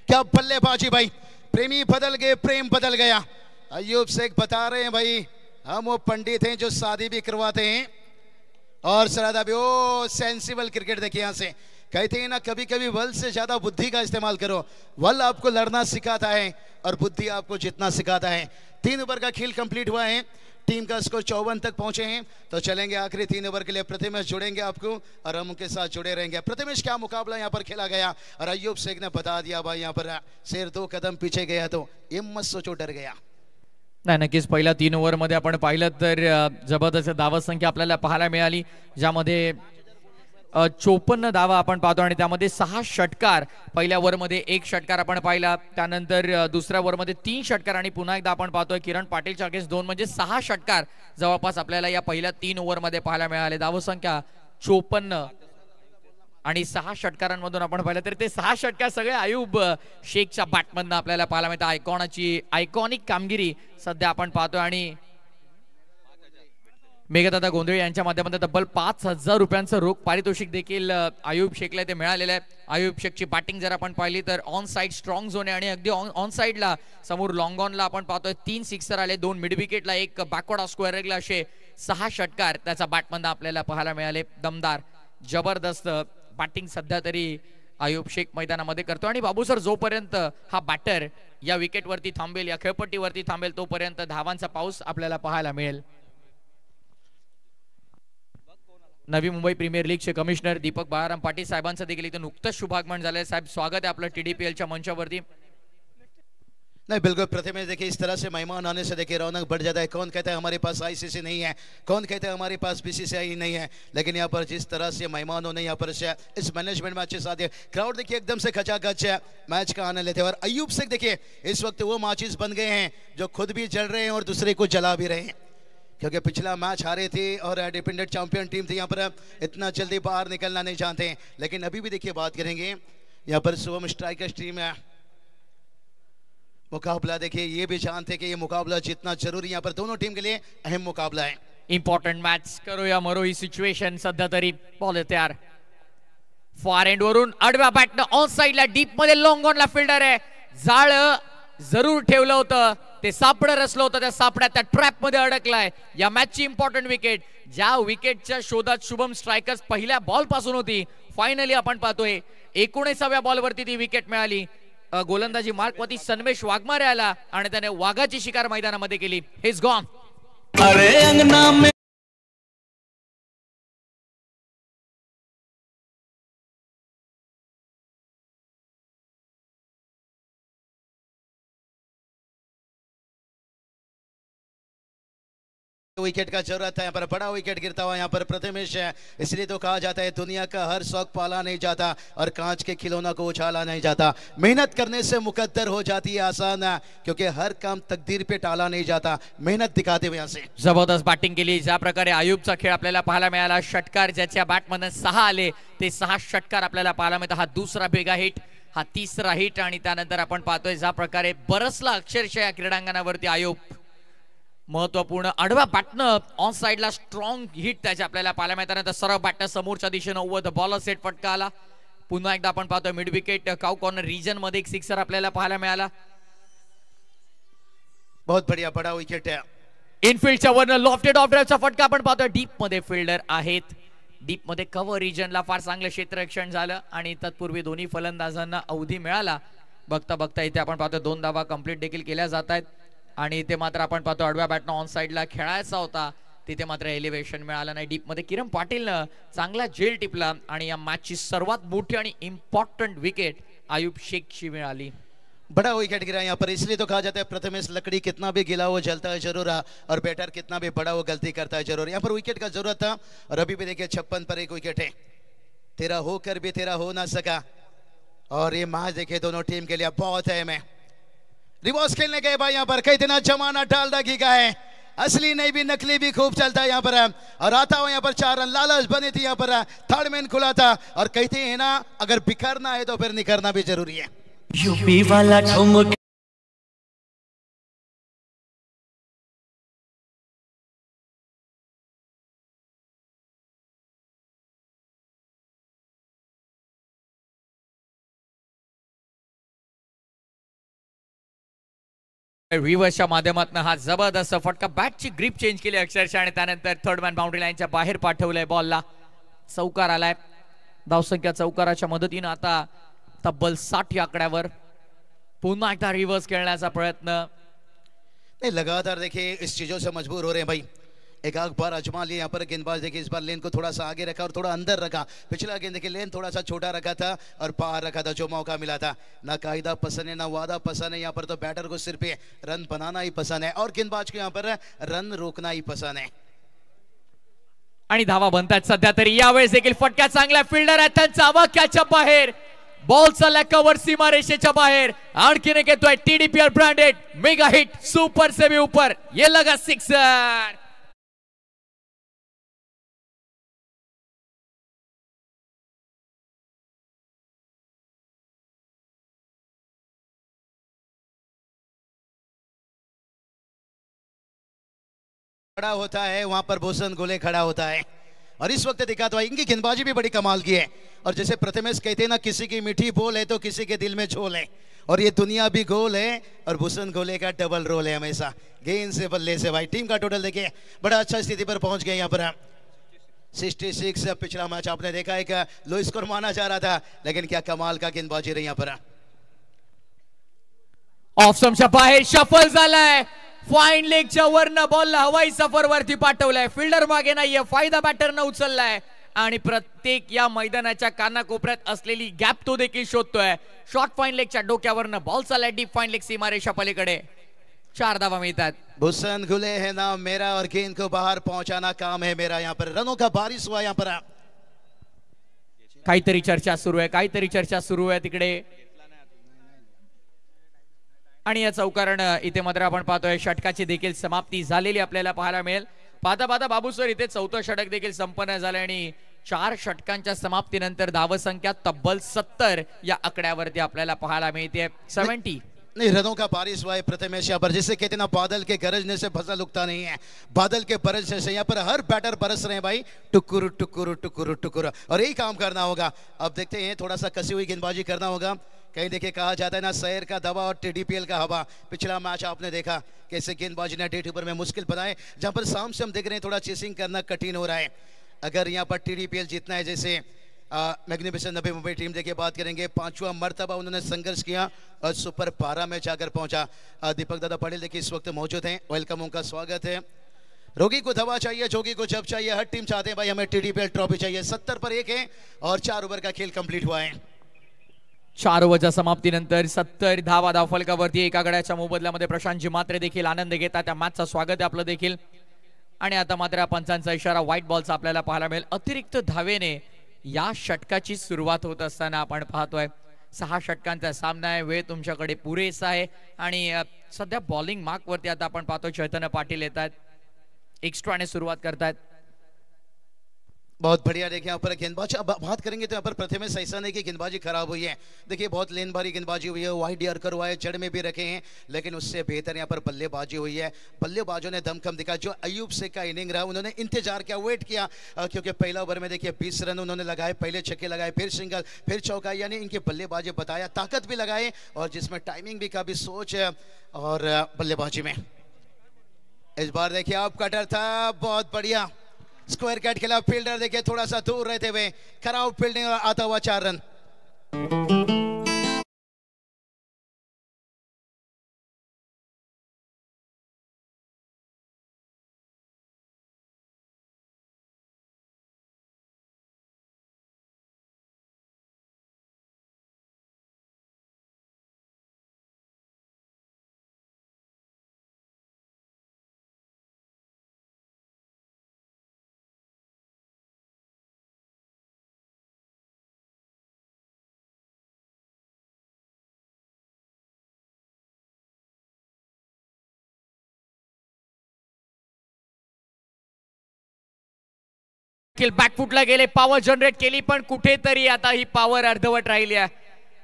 क्या बल्लेबाजी भाई. प्रेमी बदल गए प्रेम बदल गया. अयूब शेख बता रहे हैं भाई हम वो पंडित हैं जो शादी भी करवाते हैं और सरादा भी. ओ सेंसिबल क्रिकेट देखिए यहां से. कहते हैं ना कभी कभी बल से ज्यादा बुद्धि का इस्तेमाल करो. बल आपको लड़ना सिखाता है और बुद्धि आपको जीतना सिखाता है. 3 ओवर का खेल कंप्लीट हुआ है. टीम का स्कोर 54 तक पहुंचे हैं तो चलेंगे आखिरी 3 ओवर के लिए. प्रथमेश जुड़ेंगे आपको और हम उनके साथ जुड़े रहेंगे. प्रथमेश क्या मुकाबला यहाँ पर खेला गया और अयूब शेख ने बता दिया भाई यहाँ पर शेर 2 कदम पीछे गया तो ये मत सोचो डर गया. नाही नक्कीच पहिल्या 3 ओव्हरमध्ये आपण पाहिलं तर जबरदस्त धावा संख्या आपल्याला पाहायला मिळाली ज्यामध्ये 54 धावा आपण पाहतो आणि त्यामध्ये 6 षटकार. पहिल्या ओव्हरमध्ये 1 षटकार आपण पाहिला. त्यानंतर दुसऱ्या ओव्हरमध्ये 3 षटकार आणि पुन्हा एकदा आपण पाहतोय किरण पाटीलच्या अगेन्स्ट 2 म्हणजे 6 षटकार जवळपास आपल्याला या पहिल्या 3 ओव्हरमध्ये पाहायला मिळाले. धावसंख्या 54 आणि 6 षटकारांमधून आपण पाहिलं तर ते 6 षटकार सगळे अयूब शेखच्या बॅटमधनं आपल्याला पाहायला मिळतात. आयकॉनिक कामगिरी सध्या आपण पाहतोय आणि मेघदादा गोंधळे यांच्या माध्यमातून तब्बल 5,000 रुपयांचं रोख पारितोषिक देखील आयुब शेखला ते मिळालेलं आहे. आयुब शेखची बॅटिंग जर आपण पाहिली तर ऑन साइड स्ट्रॉंग झोन आहे आणि अगदी ऑन साइडला समोर लॉंग ऑनला आपण पाहतोय 3 सिक्सर आले, 2 मिड विकेटला, एक बॅकवर्ड स्क्वेअर लेगला असे 6 षटकार त्याचा बॅटमधून आपल्याला पाहायला मिळाले. दमदार जबरदस्त बॅटिंग सध्या तरी आयुब शेख मैदानामध्ये करतो. आणि बाबू सर, जोपर्यंत हा बॅटर या विकेटवरती थांबेल, या खेळपट्टीवरती थांबेल, तोपर्यंत धावांचा पाऊस आपल्याला पाहायला मिळेल. नवी मुंबई प्रीमियर लीगचे कमिशनर दीपक बाळाराम पाटील साहेबांचं देखील इथे नुकतंच शुभागमन झालंय. साहेब, स्वागत आहे आपलं TDPLच्या मंचावरती. नहीं, बिल्कुल प्रथमेश, देखिए इस तरह से मेहमान आने से देखिए रौनक बढ़ जाता है. कौन कहता है हमारे पास ICC नहीं है, कौन कहता है हमारे पास BCCI नहीं है, लेकिन यहाँ पर जिस तरह से मेहमानों ने यहाँ पर इस मैनेजमेंट मैच के साथ क्राउड देखिए एकदम से खचाखच मैच का आनंद लेते हैं. और अयूब शेख देखिए इस वक्त वो मैचेस बन गए हैं जो खुद भी जल रहे हैं और दूसरे को जला भी रहे हैं, क्योंकि पिछला मैच हारे थे और डिपेंडेंट चैंपियन टीम थी. यहाँ पर इतना जल्दी बाहर निकलना नहीं चाहते हैं, लेकिन अभी भी देखिए बात करेंगे यहाँ पर शुभम स्ट्राइकर्स टीम है. मुकाबला देखिए ये भी जानते कि ये मुकाबला जितना जरूरी यहाँ पर दोनों टीम के लिए अहम मुकाबला है. इम्पॉर्टंट मॅच करूया मरो ही सिच्युएशन. सध्या तरी बॉल तयार, फॉर एंड वरून आडव्या बॅटनं ऑन साइडला डीप मध्ये लॉंग ऑनला फिल्डर आहे. जाळ जरूर ठेवलं होतं, ते सापडं रचलं होतं, त्या सापड्यात त्या ट्रॅप मध्ये अडकलाय. या मॅचची इम्पॉर्टंट विकेट, ज्या विकेटच्या शोधात शुभम स्ट्रायकर्स पहिल्या बॉल पासून होती, फायनली आपण पाहतोय 19व्या बॉलवरती ती विकेट मिळाली. गोलंदाजी मार्कवरती सन्मेश वाघमारे आला आणि त्याने वाघाची शिकार मैदानामध्ये केली. His gone. अरे अंगना में विकेट का जरूरत है. यहाँ पर बड़ा विकेट गिरता हुआ यहाँ पर प्रथमेश है, इसलिए तो कहा जाता है दुनिया का हर शौक पाला नहीं जाता और कांच के खिलौना को उछाला नहीं जाता. मेहनत करने से मुकद्दर हो जाती है आसान, क्योंकि हर काम तकदीर पे टाला नहीं जाता. मेहनत दिखाते हुए यहाँ से जबरदस्त बॅटिंग केली. ज्या प्रकारे आयुबचा खेळ आपल्याला पाहायला मिळाला, षटकार ज्याच्या बॅटमधून 6 आले, ते 6 षटकार आपल्याला पाहायला मिळतात. हा दुसरा भेगा हिट, हा तिसरा हिट, आणि त्यानंतर आपण पाहतोय ज्या प्रकारे बरसला अक्षरशः या क्रीडांगणावरती आयुब. महत्वपूर्ण आडव्या बॅटनं ऑन साइडला स्ट्रॉंग हिट त्याच्या आपल्याला पाहायला मिळतात. सरळ बॅटनं समोरच्या दिशेनं ओव्हर द बॉलर सेट फटका आला. पुन्हा एकदा आपण पाहतोय mid wicket cow corner region मध्ये एक सिक्सर आपल्याला पाहायला मिळाला. बहुत बढ़िया बड़ा विकेट है. इनफिल्डच्या वरनं लॉफ्टेड ऑफ ड्राइव्हचा फटका आपण पाहतोय. डीप मध्ये फिल्डर आहेत, डीप मध्ये कव्हर रिजनला फार चांगलं क्षेत्ररक्षण झालं आणि तत्पूर्वी दोन्ही फलंदाजांना अवधी मिळाला. बघता बघता इथे आपण पाहतोय 2 धावा कंप्लीट देखील केल्या जात आहेत. आणि ते मात्र आपण पाहतो आडव्या बॅटनं ऑन साइडला खेळायचा होता, तिथे मात्र एलिव्हेशन मिळालं नाही. डीप मध्ये किरण पाटीलनं चांगला झेल टिपला आणि या मॅचची सर्वात मोठी आणि इम्पॉर्टंट विकेट आयुब शेखची मिळाली. बड़ा विकेट गिरा यहाँ पर, इसलिए तो कहा जाता है प्रथमेश लकड़ी कितना भी गिला वो जलता है जरूर, और बैटर कितना भी बड़ा वो गलती करता है जरूर. यहाँ पर विकेट का जरूरत था और अभी भी देखिए 56 पर एक विकेट है. तेरा होकर भी तेरा हो ना सका, और ये मैच देखिए दोनों टीम के लिए बहुत अहम है. रिवर्स खेलने गए भाई यहाँ पर, कई दिन जमाना डाल रखी का है, असली नहीं भी नकली भी खूब चलता है यहाँ पर. और आता हुआ यहाँ पर 4 रन लालच बनी थी यहाँ पर, थर्ड मैन खुला था और कहते हैं ना अगर बिखरना है तो फिर निखरना भी जरूरी है. यूपी वाला ठुमक रिव्हर्सच्या माध्यमातून हा जबरदस्त फटका, बॅटची ग्रिप चेंज केली अक्षरशः आणि त्यानंतर थर्ड मॅन बाउंड्री लाईनच्या बाहेर पाठवलंय. बॉलला चौकार आलाय. धावसंख्या चौकाराच्या मदतीने आता तब्बल 60 या आकड्यावर. पुन्हा एकदा रिव्हर्स खेळण्याचा प्रयत्न. नहीं, लगातार देखिए इस चीजों से मजबूर हो रहे हैं भाई. एक आग बार आजमा लिया यहाँ पर गेंदबाज देखिए, इस बार लेन को थोड़ा सा आगे रखा और थोड़ा अंदर रखा. पिछला गेंद देखिए लेन थोड़ा सा छोटा रखा था और बाहर रखा था, जो मौका मिला था. ना कायदा पसंद है ना वादा पसंद है, यहाँ पर तो बैटर को सिर्फ रन बनाना ही पसंद है और गेंदबाज को यहाँ पर रन रोकना ही पसंद है. आणि धावा बनतात सध्या तरी. यावेळेस देखील फटका चांगला, फिल्डर आहे त्यांचा वाक्याच्या बाहेर, बॉल चालला कव्हर सीमारेषेच्या बाहेर. आणखीन एक येतोय TDPL branded mega hit, super से भी ऊपर, ये लगा सिक्सर. खड़ा होता है वहां पर भूषण घुले खड़ा होता है। और इस वक्त दिखा तो इनकी गेंदबाजी भी बड़ी कमाल की है। और जैसे प्रथमेश कहते हैं ना, किसी की मीठी बोल है तो किसी के दिल में झोल है, और ये दुनिया भी गोल है और भूषण घोले का डबल रोल है हमेशा, गेंद से बल्ले से। भाई टीम का टोटल देखिए, बड़ा अच्छा स्थिति पर पहुंच गए यहाँ पर 66। पिछला मैच आपने देखा है कि लो स्कोर माना जा रहा था, लेकिन क्या कमाल का गेंदबाजी रही यहाँ पर। ऑफ स्टंपच्या बाहेर शफल झालाय, फाईन लेगच्या वरनं बॉलला हवाई सफर वरती पाठवलाय, फिल्डर मागे नाहीये, फायदा बॅटरनं उचललाय आणि प्रत्येक या मैदानाच्या कानाकोपऱ्यात असलेली गॅप तो देखील शोधतोय। शॉर्ट फाईन लेगच्या डोक्यावरनं बॉल चाललाय डीप फाईन लेग सीमारेषा पलीकडे, 4 धावा मिळतात। भूषण घुले है नाम मेरा और गेंद को बाहर पहुंचाना काम है मेरा। यहाँ पर रनों का बारिश हुआ यहाँ पर। काहीतरी चर्चा सुरू आहे तिकडे, आणि या चौकारण इथे मात्र आपण पाहतोय षटकाची देखील समाप्ती झालेली आपल्याला पाहायला मिळेल। पाहता पाहता बाबू सर इथे 4थं षटक देखील संपन्न झालं आणि 4 षटकांच्या समाप्तीनंतर धावसंख्या तब्बल 70 या आकड्यावरती आपल्याला पाहायला मिळते। 70 नहीं, रनों का बारिश हुआ है प्रथमेश यहाँ पर। जिसे कहते हैं ना, बादल के गरजने से फसल उगता नहीं है, बादल के बरसने से यहाँ पर हर बैटर बरस रहे हैं भाई, टुकुर टुकुर टुकुर टुकुर, और यही काम करना होगा। अब देखते हैं, थोड़ा सा कसी हुई गेंदबाजी करना होगा। कहीं देखिए कहा जाता है ना, शहर का दवा और टीडीपीएल का हवा। पिछला मैच आपने देखा कैसे गेंदबाजी ने डेट ऊपर में मुश्किल बनाए, जहां पर शाम से हम देख रहे हैं थोड़ा चेसिंग करना कठिन हो रहा है। अगर यहाँ पर टीडीपीएल जीतना है, जैसे मैग्निफिसेंट नवी मुंबई टीम देखिए बात करेंगे, 5वां मर्तबा उन्होंने संघर्ष किया और सुपर 12 में जाकर पहुंचा। दीपक दादा पटेल देखिए इस वक्त मौजूद हैं, वेलकम, उनका स्वागत है। रोगी को दवा चाहिए, जोगी को जब चाहिए, हर टीम चाहते हैं भाई हमें टीडीपीएल ट्रॉफी चाहिए। 70 पर 1 है और 4 ओव्हर का खेल कंप्लीट हुआ है। 4 ओव्हरच्या समाप्तीनंतर 70 धावा धावफलकावरती। एका गड्याच्या मोबदल्यामध्ये प्रशांतजी मात्रे देखील आनंद घेतात, त्या मॅचचं स्वागत आहे आपलं देखील। आणि आता मात्र पंचांचा इशारा व्हाईट बॉलचा आपल्याला पाहायला मिळेल। अतिरिक्त धावेने या षटकाची सुरुवात होत असताना आपण पाहतोय 6 षटकांचा सामना आहे, वेळ तुमच्याकडे पुरेसा आहे आणि सध्या बॉलिंग मार्क वरती आता आपण पाहतो चैतन्य पाटील येतात, एक्स्ट्राने सुरुवात करतात। बहुत बढ़िया। देखिए यहाँ पर गेंदबाजी बात करेंगे तो यहाँ पर प्रथमेश ऐसा नहीं कि गेंदबाजी खराब हुई है। देखिए बहुत लेन भारी गेंदबाजी हुई है, वाइड यॉर्कर हुआ है, जड़ में भी रखे हैं, लेकिन उससे बेहतर यहाँ पर बल्लेबाजी हुई है। बल्लेबाजों ने दमखम दिखा। जो अयूब शेख का इनिंग रहा, उन्होंने इंतजार किया, वेट किया, क्योंकि पहला ओवर में देखिए 20 रन उन्होंने लगाए, पहले छक्के लगाए, फिर सिंगल, फिर चौका, यानी इनकी बल्लेबाजी बताया, ताकत भी लगाए और जिसमें टाइमिंग भी काफी सोच और बल्लेबाजी में। इस बार देखिए आप कटर था, बहुत बढ़िया स्क्वायर कैट खेला। फील्डर देखिए थोड़ा सा दूर रहते हुए, खराब फील्डिंग आता हुआ 4 रन। बॅकफुटला गेले, पॉवर जनरेट केली, पण कुठेतरी आता ही पॉवर अर्धवट राहिली आहे,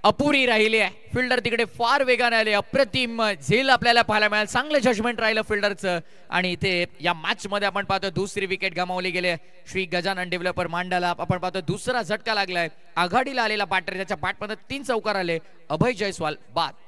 अपुरी राहिली आहे। फिल्डर तिकडे फार वेगाने आले, अप्रतिम झेल आपल्याला पाहायला मिळालं, चांगलं जजमेंट राहिलं फिल्डरचं। आणि इथे या मॅच मध्ये आपण पाहतो दुसरी विकेट गमावली गेली श्री गजानन डेव्हलपर मांडाला। आपण पाहतो दुसरा झटका लागलाय, आघाडीला आलेला बॅटर, त्याच्या बॅटमध्ये 3 चौकार आले, अभय जयस्वाल बाद।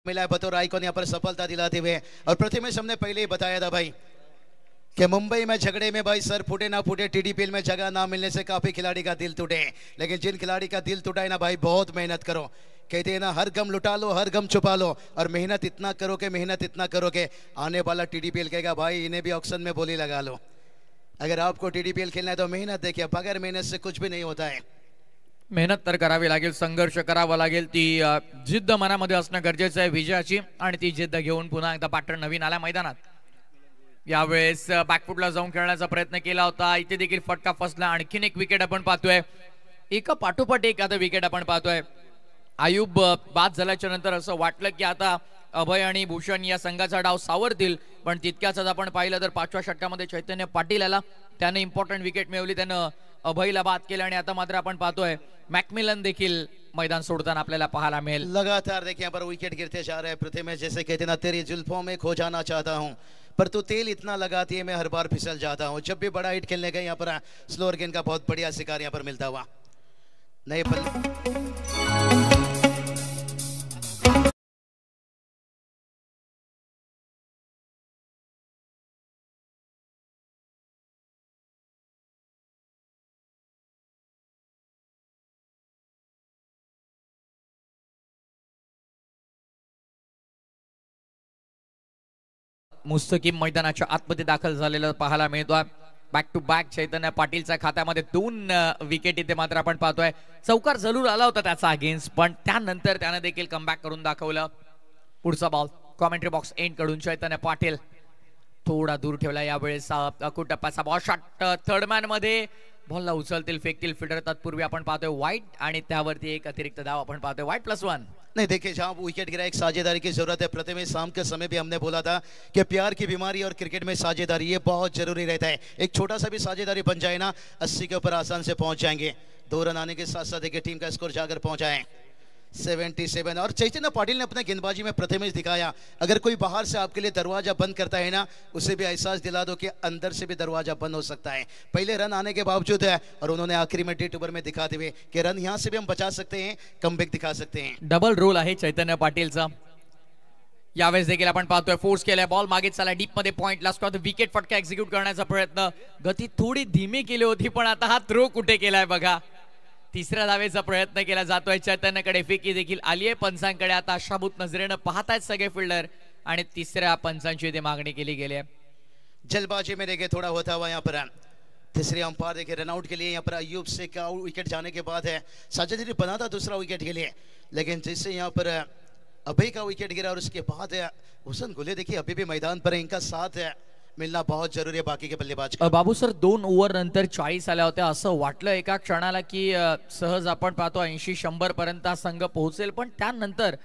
मिला है बतौर आइकॉन यहाँ पर सफलता दिलाते हुए। और प्रथमेश हमने पहले ही बताया था भाई कि मुंबई में झगड़े में भाई सर फूटे ना फूटे, टीडीपीएल में जगह ना मिलने से काफी खिलाड़ी का दिल टूटे, लेकिन जिन खिलाड़ी का दिल टूटा है ना भाई, बहुत मेहनत करो। कहते हैं ना, हर गम लुटा लो, हर गम छुपा लो, और मेहनत इतना करोगे, मेहनत इतना करोगे, आने वाला टीडीपीएल कहेगा भाई इन्हें भी ऑक्शन में बोली लगा लो। अगर आपको टीडीपीएल खेलना है तो मेहनत देखिए, बगैर मेहनत से कुछ भी नहीं होता है। मेहनत तर करावी लागेल, संघर्ष करावा लागेल, ती जिद्द मनामध्ये असणं गरजेचं आहे विजयाची, आणि ती जिद्द घेऊन पुन्हा एकदा पार्टनर नवीन आला मैदानात। यावेळेस बॅकफुटला जाऊन खेळण्याचा प्रयत्न केला होता, इथे देखील फटका फसला। आणखीन एक विकेट आपण पाहतोय, एका पाठोपाठ एक आता विकेट आपण पाहतोय। आयुब बाद झाल्याच्या नंतर असं वाटलं की आता अभय आणि भूषण या संघाचा डाव सावरतील, पण तितक्याच आपण पाहिलं तर 5व्या षटकामध्ये चैतन्य पाटील आला, त्याने इम्पॉर्टंट विकेट मिळवली, त्यानं अभयला बाद केलं आणि आता मात्र आपण पाहतोय मॅकमिलन देखील मैदान सोडताना आपल्याला पाहायला मिळेल. लगातार देखिए यहाँ पर विकेट गिरते जा रहे हैं प्रथमेश, जैसे कहते ना तेरी जुल्फों में खो जाना चाहता हूँ पर तू तेल इतना लगाती है मैं हर बार फिसल जाता हूँ. जब भी बड़ा हिट खेलने गए यहाँ पर स्लोअर गेंद का बहुत बढ़िया शिकार यहाँ पर मिलता हुआ. नए मुस्तकीम मैदानाच्या आतमध्ये दाखल झालेलं पाहायला मिळतोय. बॅक टू बॅक चैतन्य पाटीलच्या खात्यामध्ये 2 विकेट इथे मात्र आपण पाहतोय. चौकार जरूर आला होता त्याचा अगेन्स्ट, पण त्यानंतर त्याने देखील कमबॅक करून दाखवलं. पुढचा बॉल कॉमेंट्री बॉक्स एंड कडून चैतन्य पाटील थोडा दूर ठेवला. यावेळेस टप्प्याचा बॉल शॉट थर्ड मॅन मध्ये बॉलला उचलतील फेकतील फिल्डर. तत्पूर्वी आपण पाहतोय वाईट आणि त्यावरती एक अतिरिक्त धाव आपण पाहतोय. वाईट +1. नहीं देखिए, जहां विकेट गिरा एक साझेदारी की जरूरत है. प्रथमेश शाम के समय भी हमने बोला था कि प्यार की बीमारी और क्रिकेट में साझेदारी ये बहुत जरूरी रहता है. एक छोटा सा भी साझेदारी बन जाए ना, 80 के ऊपर आसान से पहुंच जाएंगे. 2 रन आने के साथ साथ देखिए टीम का स्कोर जाकर पहुंचा है 77. और चैतन्य पाटिल ने अपने गेंदबाजी में प्रथमेश दिखाया, अगर कोई बाहर से आपके लिए दरवाजा बंद करता है ना, उसे भी एहसास दिला दो कि अंदर से भी दरवाजा बंद हो सकता है. पहले रन आने के बावजूद है और उन्होंने आखिरी में डेट ओवर में दिखाते हुए कि रन यहां से भी हम बचा सकते हैं, कमबॅक दिखा सकते हैं. डबल रोल आहे चैतन्य पाटीलचा. यावेळेस देखील आपण पाहतोय फोर्स केलाय बॉल मागे चाला डीप मध्ये पॉइंटला स्कॉर विकेट फटका एक्झिक्यूट करण्याचा प्रयत्न. गती थोडी धीमी केली होती, पण आता हा थ्रो कुठे केलाय बघा. तिसऱ्या धावेचा प्रयत्न केला जातोय. चैतन्यकडे फेकी देखील आली आहे. पंचांकडे आता आशाभूत नजरेनं पाहतायत सगळे फिल्डर आणि तिसऱ्या पंचांची इथे मागणी केली गेली आहे. जल्दबाजी में देखिए थोड़ा होता हुआ यहाँ पर तीसरे अंपायर देखिए रनआउट के लिए यहाँ पर अयूब से का विकेट जाने के बाद है साझेदारी बना था दूसरा विकेट के लिए, लेकिन जिससे यहाँ पर अभय का विकेट गिरा और उसके बाद हुसन गुले देखिए अभी भी मैदान पर इनका साथ मिलना बहुत जरूरी है बाकी के बल्लेबाज. बाबू सर 2 ओव्हर नंतर 40 आल्या होत्या. असं वाटलं एका क्षणाला की सहज आपण पाहतो 80-100 पर्यंत संघ पोहोचेल, पण त्यानंतर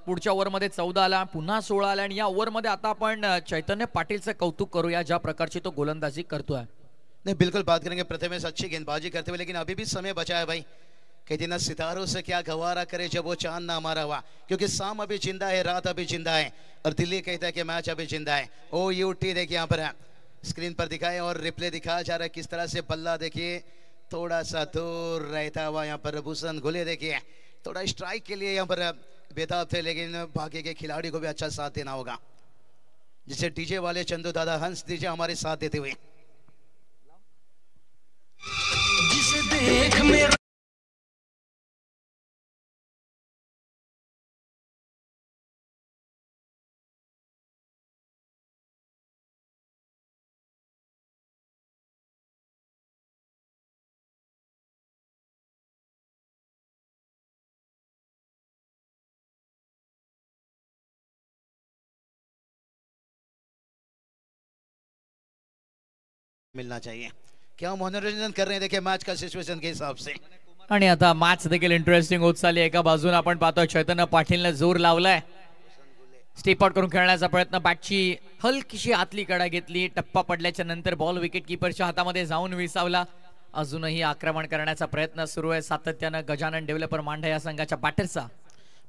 पुढच्या ओव्हरमध्ये 14 आला, पुन्हा 16 आला आणि या ओव्हरमध्ये आता आपण चैतन्य पाटीलचं कौतुक करूया ज्या प्रकारची तो गोलंदाजी करतोय. नहीं बिल्कुल बात करेंगे प्रथमेश अच्छी गेंदबाजी करते हुए, लेकिन अभी भी समय बचा है भाई. कहते ना सितारों से क्या गवारा करे जब वो चांद ना हमारा हुआ, क्योंकि शाम अभी जिंदा है, रात अभी जिंदा है और दिल्ली कहता है कि मैच अभी जिंदा है. OUT देखिए यहाँ पर स्क्रीन पर दिखाए और रिप्ले दिखाया जा रहा है किस तरह से बल्ला देखिए थोड़ा सा दूर रहता हुआ. यहाँ पर भूषण गुले देखिए थोड़ा स्ट्राइक के लिए यहाँ पर बेताब थे, लेकिन बाकी के खिलाड़ी को भी अच्छा साथ देना होगा, जिसे डीजे वाले चंदू दादा हंस डीजे हमारे साथ देते हुए. जिसे देख मेरा मिलना चाहिए. क्या मनोरंजन कर रहे हैं देखिए मैच का सिचुएशन के हिसाब से. आणि आता मॅच देखील इंटरेस्टिंग होत चालली. एका बाजूने आपण पाहतोय चैतन्य पाटीलने जोर लावलाय, स्टेप आउट करून खेळण्याचा प्रयत्न, बॅटची हलकीशी आतली कडा घेतली, टप्पा पडल्याच्या नंतर बॉल विकेट कीपरच्या हातामध्ये जाऊन विसावला. अजूनही आक्रमण करण्याचा प्रयत्न सुरू आहे सातत्यानं गजानन डेव्हलपर मांढा या संघाच्या बॅटरचा.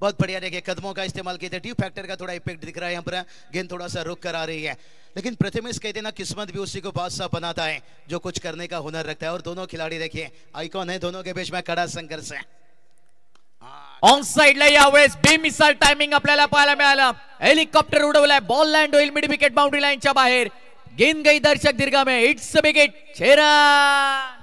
बहुत बढ़िया देखिए कदमों का इस्तेमाल किए थे, ड्यू फैक्टर का थोड़ा इफेक्ट दिख रहा है यहाँ पर. गेंद थोड़ा सा रुक कर आ रही है, लेकिन प्रथमेश कहते ना किस्मत भी उसी को बादशाह बनाता है जो कुछ करने का हुनर रखता है. और दोनों खिलाड़ी देखिए आइकॉन है, दोनों के बीच में कड़ा संघर्ष है. ऑन साइडला यावेळेस बेमिसाल टायमिंग आपल्याला पाहायला मिळालं. हेलिकॉप्टर उडवलाय, बॉल लँड होईल मिड विकेट बाउंड्री लाईनच्या बाहेर. गेंद गई दर्शक दीर्घा में, इट्स अ विकेट. 6 रन.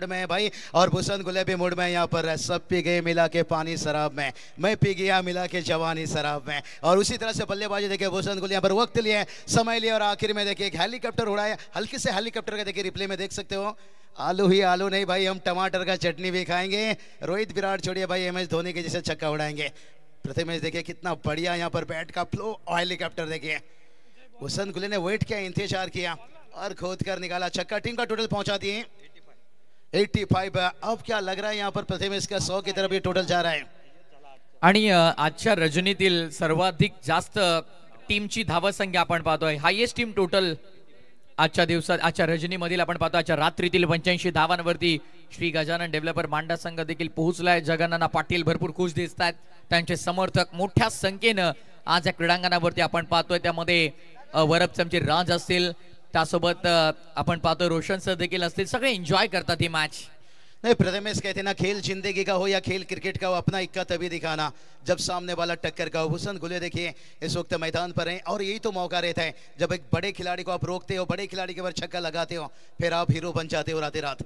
में है भाई, और भूषण गुलेबी मूड में यहाँ पर सब पी गए मिला के पानी शराब में, मैं पी गया मिला के जवानी शराब में। और उसी तरह से बल्लेबाजी देखिए भूषण गुल यहाँ पर वक्त लिए, समय लिया, और आखिर में देखिए एक हेलीकॉप्टर उड़ाया, हल्के से हेलीकॉप्टर का देखिए रिप्ले में देख सकते हो। आलू ही आलू नहीं भाई, हम टमाटर का चटनी भी खाएंगे। रोहित विराट छोड़िए भाई, MS धोनी के जैसे छक्का उड़ाएंगे। प्रथमेश देखिए कितना बढ़िया यहाँ पर बैट का फ्लो, हेलीकॉप्टर देखिए। भूषण गुले ने वेट किया, इंतजार किया और खोद कर निकाला छक्का। टीम का टोटल पहुंचा दिए 85। अब क्या लग रहा है यहाँ पर प्रथमेश का 100 की तरफ ये टोटल जा रहा है। आणि आजच्या रजनीतील सर्वाधिक जास्त टीमची धावसंख्या आपण पाहतोय, हायेस्ट टीम टोटल आजच्या दिवसात, आजच्या रजनीमधील आपण पाहतो आजच्या रात्रीतील 85 धावांवरती श्री गजानन डेव्हलपर मांडा संघ देखील पोहोचलाय। जगन्नाथ पाटील भरपूर खुश दिसत आहेत, त्यांचे समर्थक मोठ्या संख्येनं आज या क्रीडांगणावरती आपण पाहतोय। त्यामध्ये वरपचमचे राज असतील, त्यासोबत आपण पाहतो रोशन सर देखील असतील, सगळे एन्जॉय करतात ही मॅच। नहीं, प्रथमेश कहते हैं ना, खेल जिंदगी का हो या खेल क्रिकेट का हो, अपना इक्का तभी दिखाना जब सामने वाला टक्कर का हो। भूषण गुले देखिए इस वक्त मैदान पर हैं, और यही तो मौका रहता है जब एक बड़े खिलाड़ी को आप रोकते हो, बड़े खिलाड़ी के ऊपर छक्का लगाते हो, फिर आप हीरो बन जाते हो रातें रात।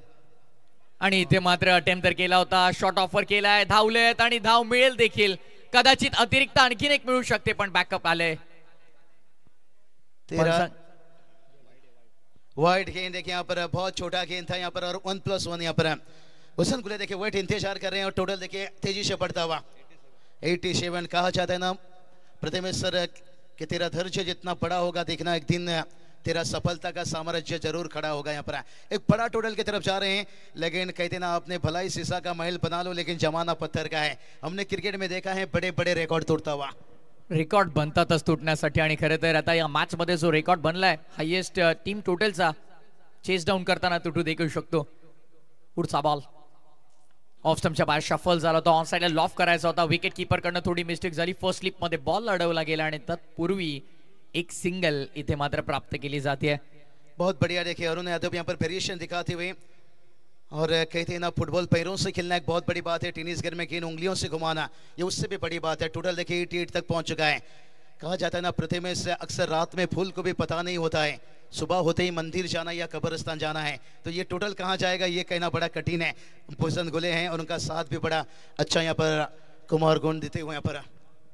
आणि इथे मात्र अटेम्प्ट तर केला होता, शॉट ऑफर केलाय, धावलेत आणि धाव मिळेल देखील, कदाचित अतिरिक्त आणखीन एक मिळू शकते, पण बॅकअप आले। वाइड गेंद देखिए यहाँ पर, बहुत छोटा गेंद था यहाँ पर, और 1+1 यहाँ पर भूषण गुले देखिए वेट इंतजार कर रहे हैं, और टोटल देखिए तेजी से बढ़ता हुआ 87। कहा जाता है ना प्रथमेश सर कि तेरा धैर्य जितना बड़ा होगा, देखना एक दिन तेरा सफलता का साम्राज्य जरूर खड़ा होगा। यहाँ पर एक बड़ा टोटल की तरफ जा रहे हैं, लेकिन कहते ना आपने भलाई शीशा का महल बना लो, लेकिन जमाना पत्थर का है। हमने क्रिकेट में देखा है बड़े बड़े रिकॉर्ड तोड़ता हुआ। रेकॉर्ड बनतातच तुटण्यासाठी, आणि खरं तर आता या मॅच मध्ये जो रेकॉर्ड बनलाय हायेस्ट टीम टोटलचा, चेस डाऊन करताना तुटू देखू शकतो। पुढचा बॉल ऑफ स्टंपच्या बाहेर शफल झाला होता, ऑन साइडला लॉफ करायचा होता, विकेट कीपर कडनं थोडी मिस्टेक झाली, फर्स्ट स्लिप मध्ये बॉल अडवला गेला आणि तत्पूर्वी एक सिंगल इथे मात्र प्राप्त केली जाते। बहुत बढ़िया देखिए अरुण यादव यहाँ पर वेरिएशन दिखाते हुए, और कहते हैं ना फुटबॉल पैरों से खेलना एक बहुत बड़ी बात है, टेनिस गेंद में गेंद उंगलियों से घुमाना ये उससे भी बड़ी बात है। टोटल देखिए 88 तक पहुंच चुका है। कहा जाता है ना प्रथमेश अक्सर रात में फूल को भी पता नहीं होता है सुबह होते ही मंदिर जाना या कब्रिस्तान जाना है, तो ये टोटल कहाँ जाएगा ये कहना बड़ा कठिन है। भूषण गुले हैं और उनका साथ भी बड़ा अच्छा यहाँ पर कुमार गुण देते हुए यहाँ पर।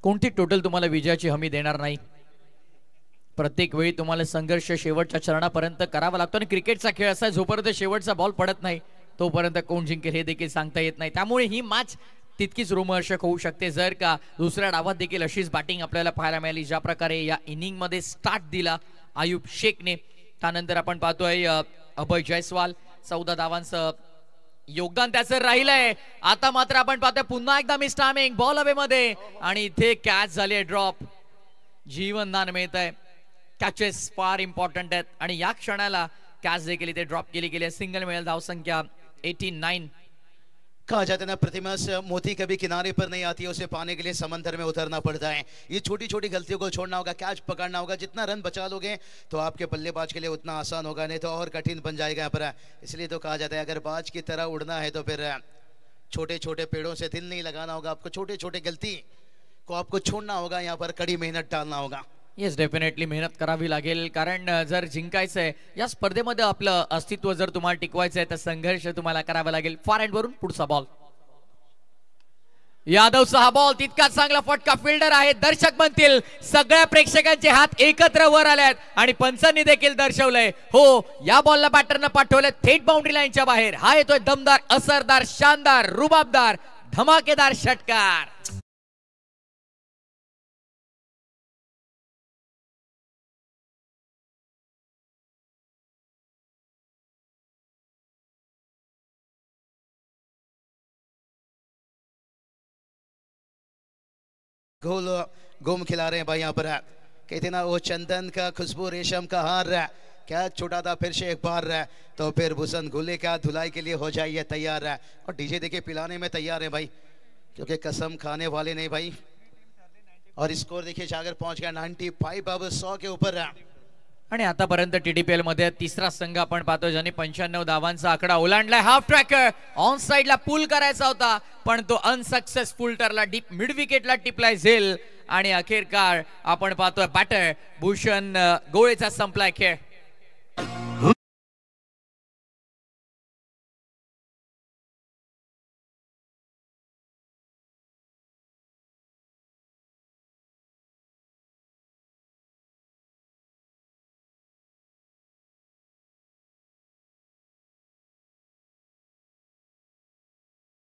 कोणती टोटल तुम्हाला विजयाची हमी देणार नाही, प्रत्येक वेळी तुम्हाला संघर्ष शेवटच्या चरणापर्यंत करावा लागतो, आणि क्रिकेटचा खेळ असा आहे जोपर्यंत शेवटचा बॉल पडत नाही तोपर्यंत कोण जिंकेल हे देखील सांगता येत नाही। त्यामुळे ही मॅच तितकीच रोमहर्षक होऊ शकते जर का दुसऱ्या डावात देखील अशीच बॅटिंग आपल्याला पाहायला मिळाली, ज्या प्रकारे या इनिंग मध्ये स्टार्ट दिला आयुब शेखने। त्यानंतर आपण पाहतोय अभय जयस्वाल 14 धावांचं योगदान त्याचं राहिलंय। आता मात्र आपण पाहतोय पुन्हा एकदा मिस टायमिंग बॉल हवे मध्ये, आणि इथे कॅच झाली आहे, ड्रॉप, जीवनदान मिळत आहे। कॅचेस फार इम्पॉर्टंट आहेत, आणि या क्षणाला कॅच देखील इथे ड्रॉप केली गेली आहे। सिंगल मिळेल, धावसंख्या 89। कहा जाता है ना प्रतिमा से मोती कभी किनारे पर नहीं आती है, उसे पाने के लिए समंदर में उतरना पड़ता है। ये छोटी छोटी गलतियों को छोड़ना होगा, कैच पकड़ना होगा, जितना रन बचा लोगे तो आपके बल्लेबाज के लिए उतना आसान होगा, नहीं तो और कठिन बन जाएगा यहाँ पर। इसलिए तो कहा जाता है अगर बाज की तरह उड़ना है तो फिर छोटे छोटे पेड़ों से दिल नहीं लगाना होगा, आपको छोटे छोटे गलती को आपको छोड़ना होगा, यहाँ पर कड़ी मेहनत डालना होगा। येस, डेफिनेटली मेहनत करावी लागेल, कारण जर जिंकायचंय या स्पर्धेमध्ये आपलं अस्तित्व जर तुम्हाला टिकवायचंय तर संघर्ष तुम्हाला करावा लागेल। फॉर एंड वरून पुढचा बॉल, यादवचा हा बॉल तितकाच चांगला फटका, फिल्डर आहे, दर्शक म्हणतील सगळ्या प्रेक्षकांचे हात एकत्र वर आले आहेत, आणि पंचांनी देखील दर्शवलंय हो या बॉलला बॅटरनं पाठवलं थेट बाउंड्री लाईनच्या बाहेर। हा येतोय दमदार, असरदार, शानदार, रुबाबदार, धमाकेदार षटकार। गोल गुम खिला रहे हैं भाई यहाँ पर। कहते ना वो चंदन का खुशबू रेशम का हार, क्या छोटा था फिर से एक बार, तो फिर भूषण गुले का धुलाई के लिए हो जाइए तैयार। और डीजे देखिए पिलाने में तैयार है भाई, क्योंकि कसम खाने वाले नहीं भाई। और स्कोर देखिए जागर पहुंच गया 95, अब 100 के ऊपर। आणि आतापर्यंत टीडीपीएल मध्ये तिसरा संघ आपण पाहतो ज्यांनी 95 धावांचा आकडा ओलांडलाय। हाफ ट्रॅकर ऑन साइडला पुल करायचा होता, पण तो अनसक्सेसफुल ठरला, डीप मिड विकेटला टिपलाय झेल, आणि अखेरकार आपण पाहतोय बॅटर भूषण गोळेचा संपलाय खेळ।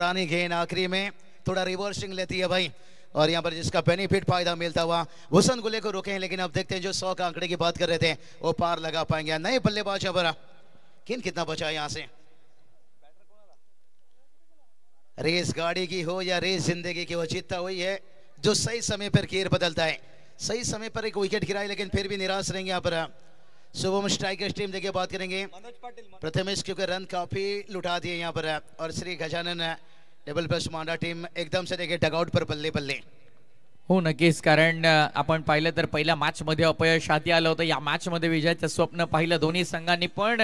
रानी गेंद आखिरी में थोड़ा रिवर्सिंग लेती है भाई, और यहाँ पर जिसका बेनिफिट फायदा मिलता हुआ हुसन गुले को रोके हैं। लेकिन अब देखते हैं जो 100 का आंकड़े की बात कर रहे थे वो पार लगा पाएंगे नए बल्लेबाज। अब कितना बचा है यहाँ से, रेस गाड़ी की हो या रेस जिंदगी की, वो जीतता हुई है जो सही समय पर गियर बदलता है। सही समय पर एक विकेट गिराई लेकिन फिर भी निराश रहेंगे यहाँ पर शुभम स्ट्राइकर्स टीम। देखिए बात करेंगे प्रथमेश, क्योंकि रन काफी लुटा दिए यहाँ पर, और श्री गजानन डबल प्लस मांडा टीम एकदम से देखिए डगआउट पर बल्ले बल्ले। हो नक्कीच, कारण आपण पाहिलं तर पहिल्या मॅच मध्ये अपयश हाती आलं होतं, या मॅच मध्ये विजयाचं स्वप्न पाहिलं दोन्ही संघांनी, पण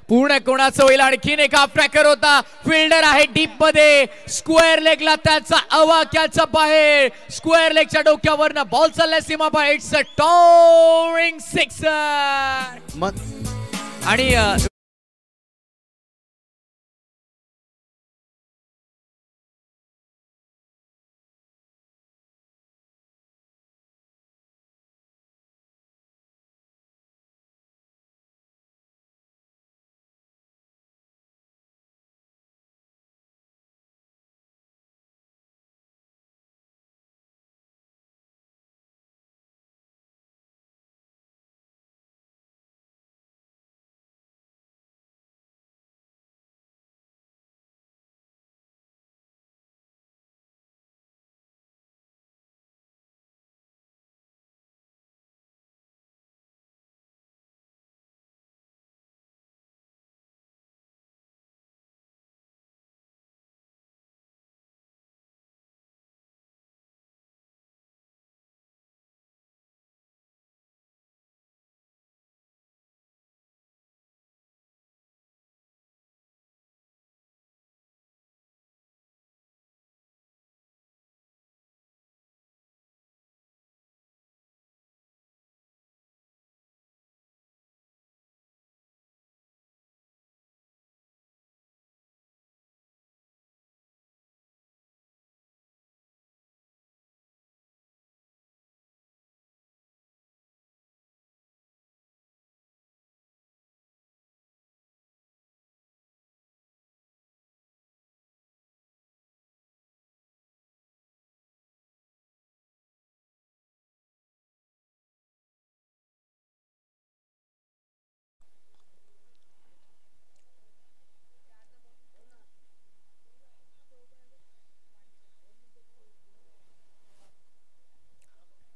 पूर्ण कोणाचं होईल आणखीन एक हाफ ट्रॅकर होता, फिल्डर आहे डीप मध्ये, स्क्वेअर लेगला त्याचा अवाक्याचा बाहेर, स्क्वेअर लेगच्या डोक्यावरनं बॉल चाललाय सीमा बाहेर, इट्स अ टॉरिंग सिक्सर। आणि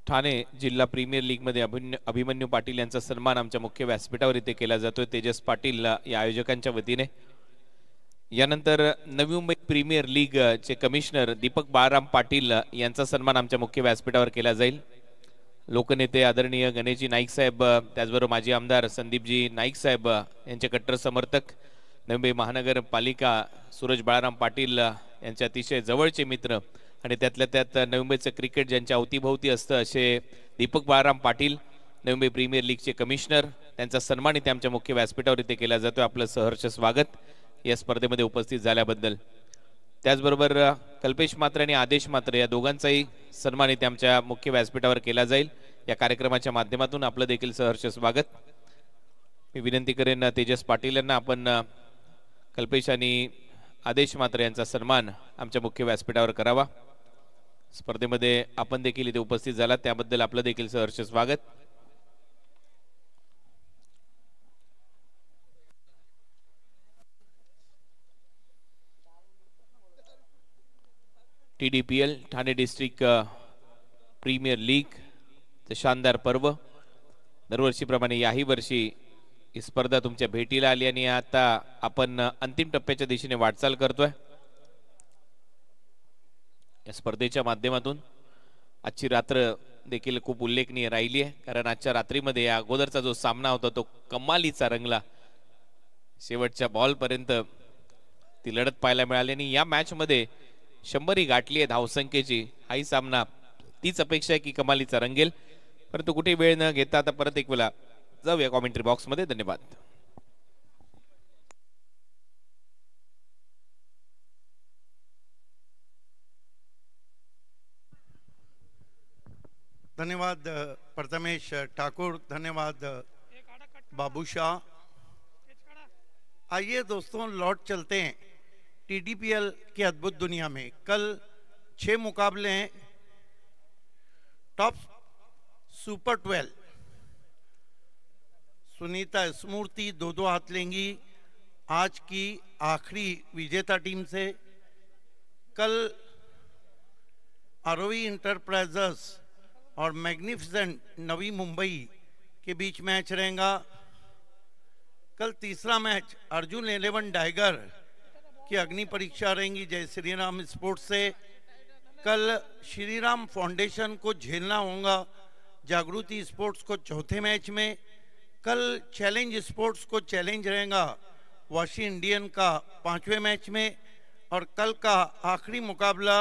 ठाणे जिल्हा प्रीमियर लीग मध्ये अभिमन्यू पाटील यांचा सन्मान आमच्या मुख्य व्यासपीठावर इथे केला जातोय तेजस पाटील या आयोजकांच्या वतीने। यानंतर नवी मुंबई प्रीमियर लीग चे कमिशनर दीपक बाळराम पाटील यांचा सन्मान आमच्या मुख्य व्यासपीठावर केला जाईल। लोकनेते आदरणीय गणेशजी नाईक साहेब, त्याचबरोबर माजी आमदार संदीपजी नाईक साहेब यांचे कट्टर समर्थक, नवी मुंबई महानगरपालिका सूरज बाळराम पाटील यांचे अतिशय जवळचे मित्र आणि त्यातल्या त्यात नवी मुंबईचं क्रिकेट ज्यांच्या अवतीभोवती असतं असे दीपक बाळराम पाटील, नवी मुंबई प्रीमियर लीगचे कमिशनर, त्यांचा सन्मान इथे आमच्या मुख्य व्यासपीठावर इथे केला जातोय। आपलं सहर्ष स्वागत या स्पर्धेमध्ये उपस्थित झाल्याबद्दल। त्याचबरोबर कल्पेश मात्र आणि आदेश मात्र या दोघांचाही सन्मान इथे आमच्या मुख्य व्यासपीठावर केला जाईल। या कार्यक्रमाच्या माध्यमातून आपलं देखील सहर्ष स्वागत। मी विनंती करेन तेजस पाटील यांना आपण कल्पेश आणि आदेश मात्र यांचा सन्मान आमच्या मुख्य व्यासपीठावर करावा। स्पर्धेमध्ये आपण देखील इथे उपस्थित झालात त्याबद्दल आपलं देखील सहर्ष स्वागत। TDPL Thane district premiere League चे शानदार पर्व, दरवर्षीप्रमाणे याही वर्षी ही स्पर्धा तुमच्या भेटीला आली आणि आता आपण अंतिम टप्प्याच्या दिशेने वाटचाल करतोय। या स्पर्धेच्या माध्यमातून आजची रात्र देखील खूप उल्लेखनीय राहिली आहे, कारण आजच्या रात्रीमध्ये या अगोदरचा जो सामना होता तो कमालीचा रंगला, शेवटच्या बॉल पर्यंत ती लढत पाहायला मिळाली आणि या मॅच मध्ये 100 गाठली आहे धावसंख्येची। हाही सामना तीच अपेक्षा आहे की कमालीचा रंगेल, परंतु कुठे वेळ न घेता आता परत एक वेळा जाऊया कॉमेंट्री बॉक्स मध्ये। धन्यवाद। धन्यवाद प्रथमेश ठाकुर, धन्यवाद बाबू शाह। आइए दोस्तों लौट चलते हैं TDPL की अद्भुत दुनिया में कल 6 मुकाबले हैं। टॉप सुपर 12 सुनीता स्मूर्ति 2-2 हाथ लेंगी आज की आखिरी विजेता टीम से। कल आरोही इंटरप्राइजेस और मैग्निफिसेंट नवी मुंबई के बीच मैच रहेगा। कल तीसरा मैच अर्जुन 11 टाइगर की अग्नि परीक्षा रहेंगी जय श्री राम स्पोर्ट्स से। कल श्री राम फाउंडेशन को झेलना होगा जागृति स्पोर्ट्स को चौथे मैच में। कल चैलेंज स्पोर्ट्स को चैलेंज रहेगा वाशी इंडियन का 5वें मैच में। और कल का आखिरी मुकाबला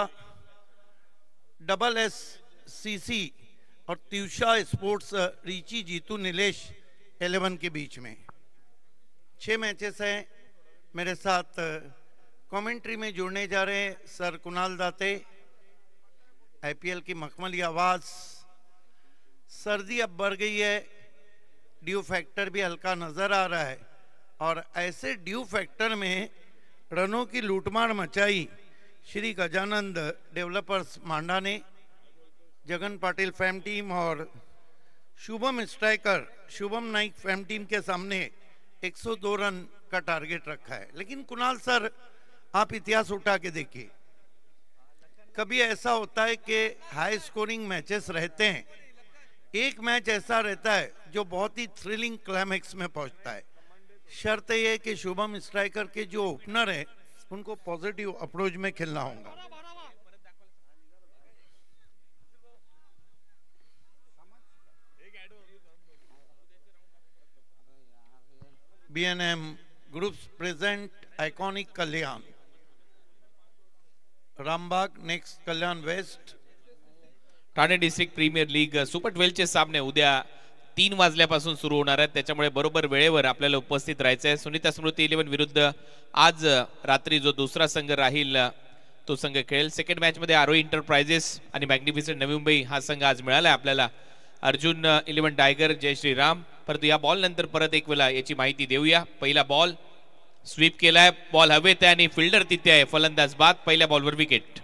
SSCC और त्यूषा स्पोर्ट्स रीची जीतू नीलेश 11 के बीच में। 6 मैचेस हैं। मेरे साथ कमेंट्री में जुड़ने जा रहे हैं सर कुणाल दाते। IPL की मखमली आवाज। सर्दी अब बढ़ गई है, ड्यू फैक्टर भी हल्का नजर आ रहा है और ऐसे ड्यू फैक्टर में रनों की लूटमार मचाई श्री गजानंद डेवलपर्स मांडा ने। जगन पाटिल फैम टीम और Shubham striker Shubham Naik fam team के सामने 102 रन का टारगेट रखा है। लेकिन कुणाल सर, आप इतिहास उठा के देखिए, कभी ऐसा होता है कि हाई स्कोरिंग मैचेस रहते हैं, एक मैच ऐसा रहता है जो बहुत ही थ्रिलिंग क्लाइमैक्स में पहुंचता है। शर्त यह है कि शुभम स्ट्राइकर के जो ओपनर है उनको पॉजिटिव अप्रोच में खेलना होगा। BNM groups present iconic Kalyan Rambag next Kalyan west. Thane district premiere league super 12 चे सामने उद्या 3 वाजल्यापासून सुरू होणार आहेत, त्याच्यामुळे बरोबर वेळेवर आपल्याला उपस्थित राहायचं आहे। सुनीता स्मृती 11 विरुद्ध आज रात्री जो दुसरा संघ राहील तो संघ खेळेल। सेकंड मॅच मध्ये आरोही इंटरप्राइजेस आणि मॅग्निफिसेंट नवी मुंबई हा संघ आज मिळाला आहे आपल्याला। अर्जुन 11 टायगर जय श्रीराम। परंतु या बॉल नंतर परत एक वेळा याची माहिती देऊया। पहिला बॉल स्वीप केलाय, बॉल हवेत आहे आणि फिल्डर तिथे आहे, फलंदाज बाद। पहिल्या बॉलवर विकेट।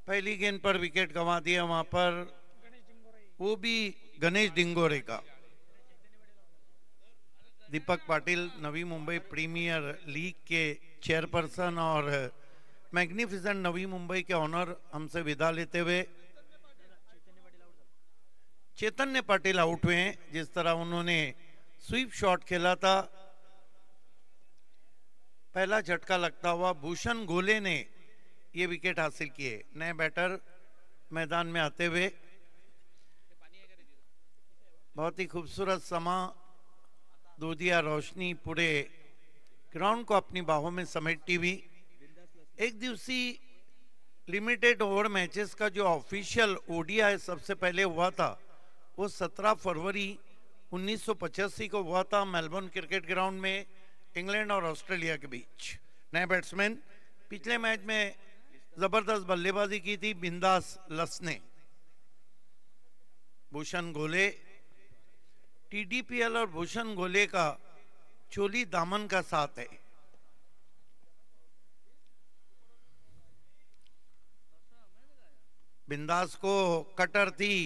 पहली गेंद पर विकेट गंवा दिया वहां पर, वो भी गणेश डिंगोरे का। दीपक पाटिल नवी मुंबई प्रीमियर लीग के चेयरपर्सन और मैग्निफिसेंट नवी मुंबई के ऑनर हमसे विदा लेते हुए। चैतन्य पाटिल आउट हुए हैं। जिस तरह उन्होंने स्वीप शॉट खेला था, पहला झटका लगता हुआ भूषण गोले ने ये विकेट हासिल किए। नए बैटर मैदान में आते हुए बहुत ही खूबसूरत समा, दूधिया रोशनी पूरे ग्राउंड को अपनी बाहों में समेटती हुई। एक दिवसीय लिमिटेड ओवर मैचेस का जो ऑफिशियल ODI सबसे पहले हुआ था वो 17 फरवरी 1985 को हुआ था मेलबोर्न क्रिकेट ग्राउंड में इंग्लैंड और ऑस्ट्रेलिया के बीच। नए बैट्समैन, पिछले मैच में जबरदस्त बल्लेबाजी की थी बिंदास लस ने। भूषण गोले, TDPL और भूषण गोले का चोली दामन का साथ है। बिंदास को कटर थी,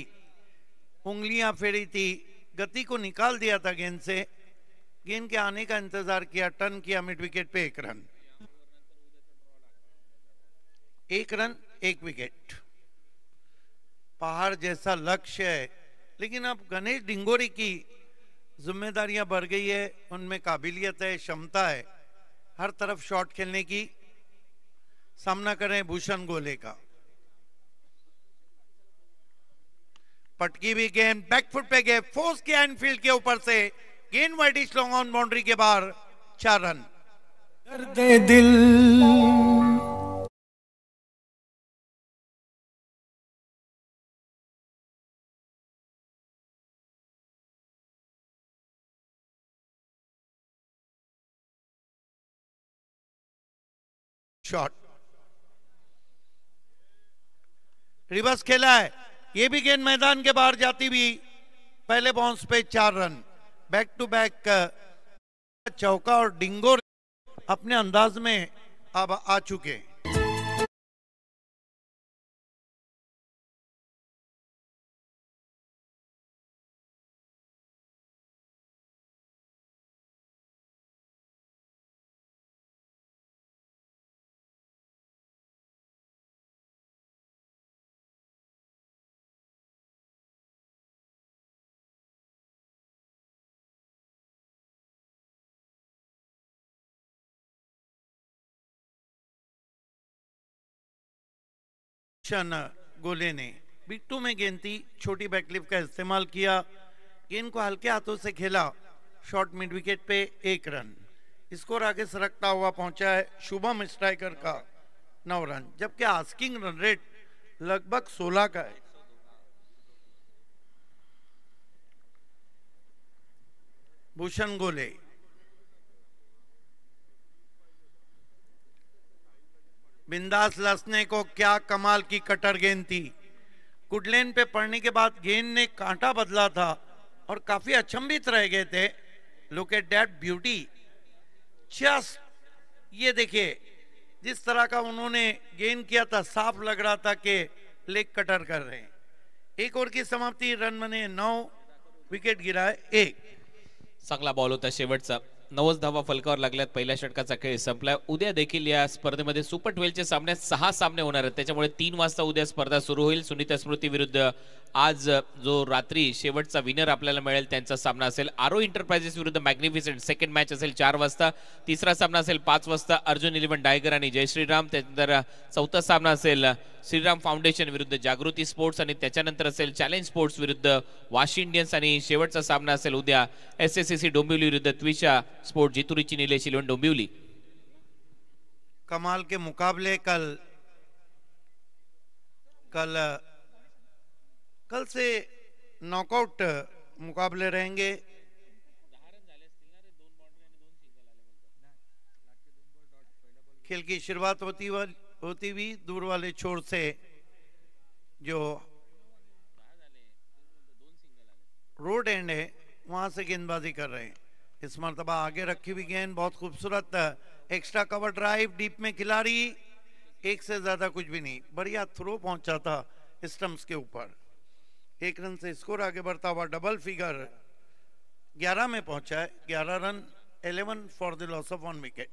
उंगलियां फेरी थी, गति को निकाल दिया था गेंद से। गेंद के आने का इंतजार किया, टर्न किया मिड विकेट पे 1 रन। 1 run 1 wicket. पहाड़ जैसा लक्ष्य है, लेकिन अब गणेश डिंगोरी की जिम्मेदारियां बढ़ गई है, उनमें काबिलियत है, क्षमता है हर तरफ शॉट खेलने की। सामना कर रहे हैं भूषण गोले का। पटकी भी गेंद बैकफुट पे गए, फोर्स किया इनफील्ड के ऊपर से, गेंद वाइडिश लॉन्ग ऑन बाउंड्री के बाहर, 4 रन। दे दिल शॉट रिवर्स खेला है, ये भी गेंद मैदान के बाहर जाती भी। पहले बाउंस पे 4 रन। बैक टू बैक चौका और डिंगोर अपने अंदाज में अब आ चुके। गोले ने बिट्टू में गेंद थी, छोटी बैकलिफ्ट का इस्तेमाल किया, गेंद को हल्के हाथों से खेला, शॉर्ट मिड विकेट पे 1 रन। स्कोर आगे सरकता हुआ पहुंचा है शुभम स्ट्राइकर का 9 रन, जबकि आस्किंग रन रेट लगभग 16 का है। भूषण गोले बिंदास लसने को क्या कमाल की कटर गेंद थी, गुडलेन पे पड़ने के बाद गेंद ने कांटा बदला था और काफी अचंभित रह गए थे। Look at that beauty, just ये देखिए जिस तरह का उन्होंने गेंद किया था, साफ लग रहा था कि लेग कटर कर रहे हैं। 1 ओवर की समाप्ति, रन बने 9, विकेट गिरा है 1। चांगला बॉल होता शेवटचा, 90 धावा फलकावर लागल्यात, पहिल्या षटकाचा खेळ संपलाय। उद्या देखील या स्पर्धेमध्ये सुपर 12 चे सामने 6 सामने होणार आहेत, त्याच्यामुळे 3 वाजता उद्या स्पर्धा सुरू होईल। सुनीता स्मृती विरुद्ध आज जो रात्री शेवटचा विनर आपल्याला मिळेल त्यांचा सामना असेल। आरो एंटरप्राइजेस विरुद्ध मॅग्निफिसेंट सेकंड मॅच असेल 4 वाजता, तिसरा सामना असेल 5 वाजता अर्जुन 11 डायगर आणि जय श्रीराम। त्यानंतर चौथा सामना असेल श्रीराम फाउंडेशन विरुद्ध जागृती स्पोर्ट्स आणि त्याच्यानंतर असेल चॅलेंज स्पोर्ट्स विरुद्ध वाशी इंडियन्स आणि शेवटचा सामना असेल उद्या एसएससीसी डोंबिवली विरुद्ध त्विषा स्पोर्ट जितुरीची निलेश 11 डोंबिवली। कमाल के मुकाबले कल से नॉकआउट मुकाबले रहेंगे। खेल की शुरुआत होती हुई दूर वाले छोर से जो रोड एंड है वहां से गेंदबाजी कर रहे हैं। इस मरतबा आगे रखी हुई गेंद, बहुत खूबसूरत एक्स्ट्रा कवर ड्राइव, डीप में खिलाड़ी, 1 से ज्यादा कुछ भी नहीं, बढ़िया थ्रो पहुंचा था स्टंप्स के ऊपर। 1 रन से स्कोर आगे बढ़ता हुआ डबल फिगर 11 में पहुंचा है। 11 run 11 for the loss of 1 wicket.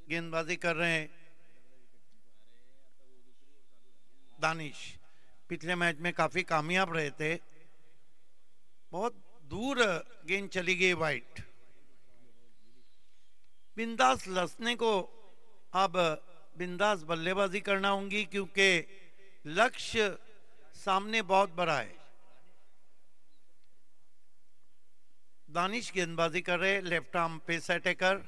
गेंदबाजी कर रहे हैं दानिश, पिछले मैच में काफी कामयाब रहे थे, बहुत दूर गेंद चली गई वाइट। बिंदास लसने को अब बिंदास बल्लेबाजी करना होगी क्योंकि लक्ष्य सामने बहुत बड़ा है। दानिश गेंदबाजी कर रहे, लेफ्ट आर्म पेस अटैकर।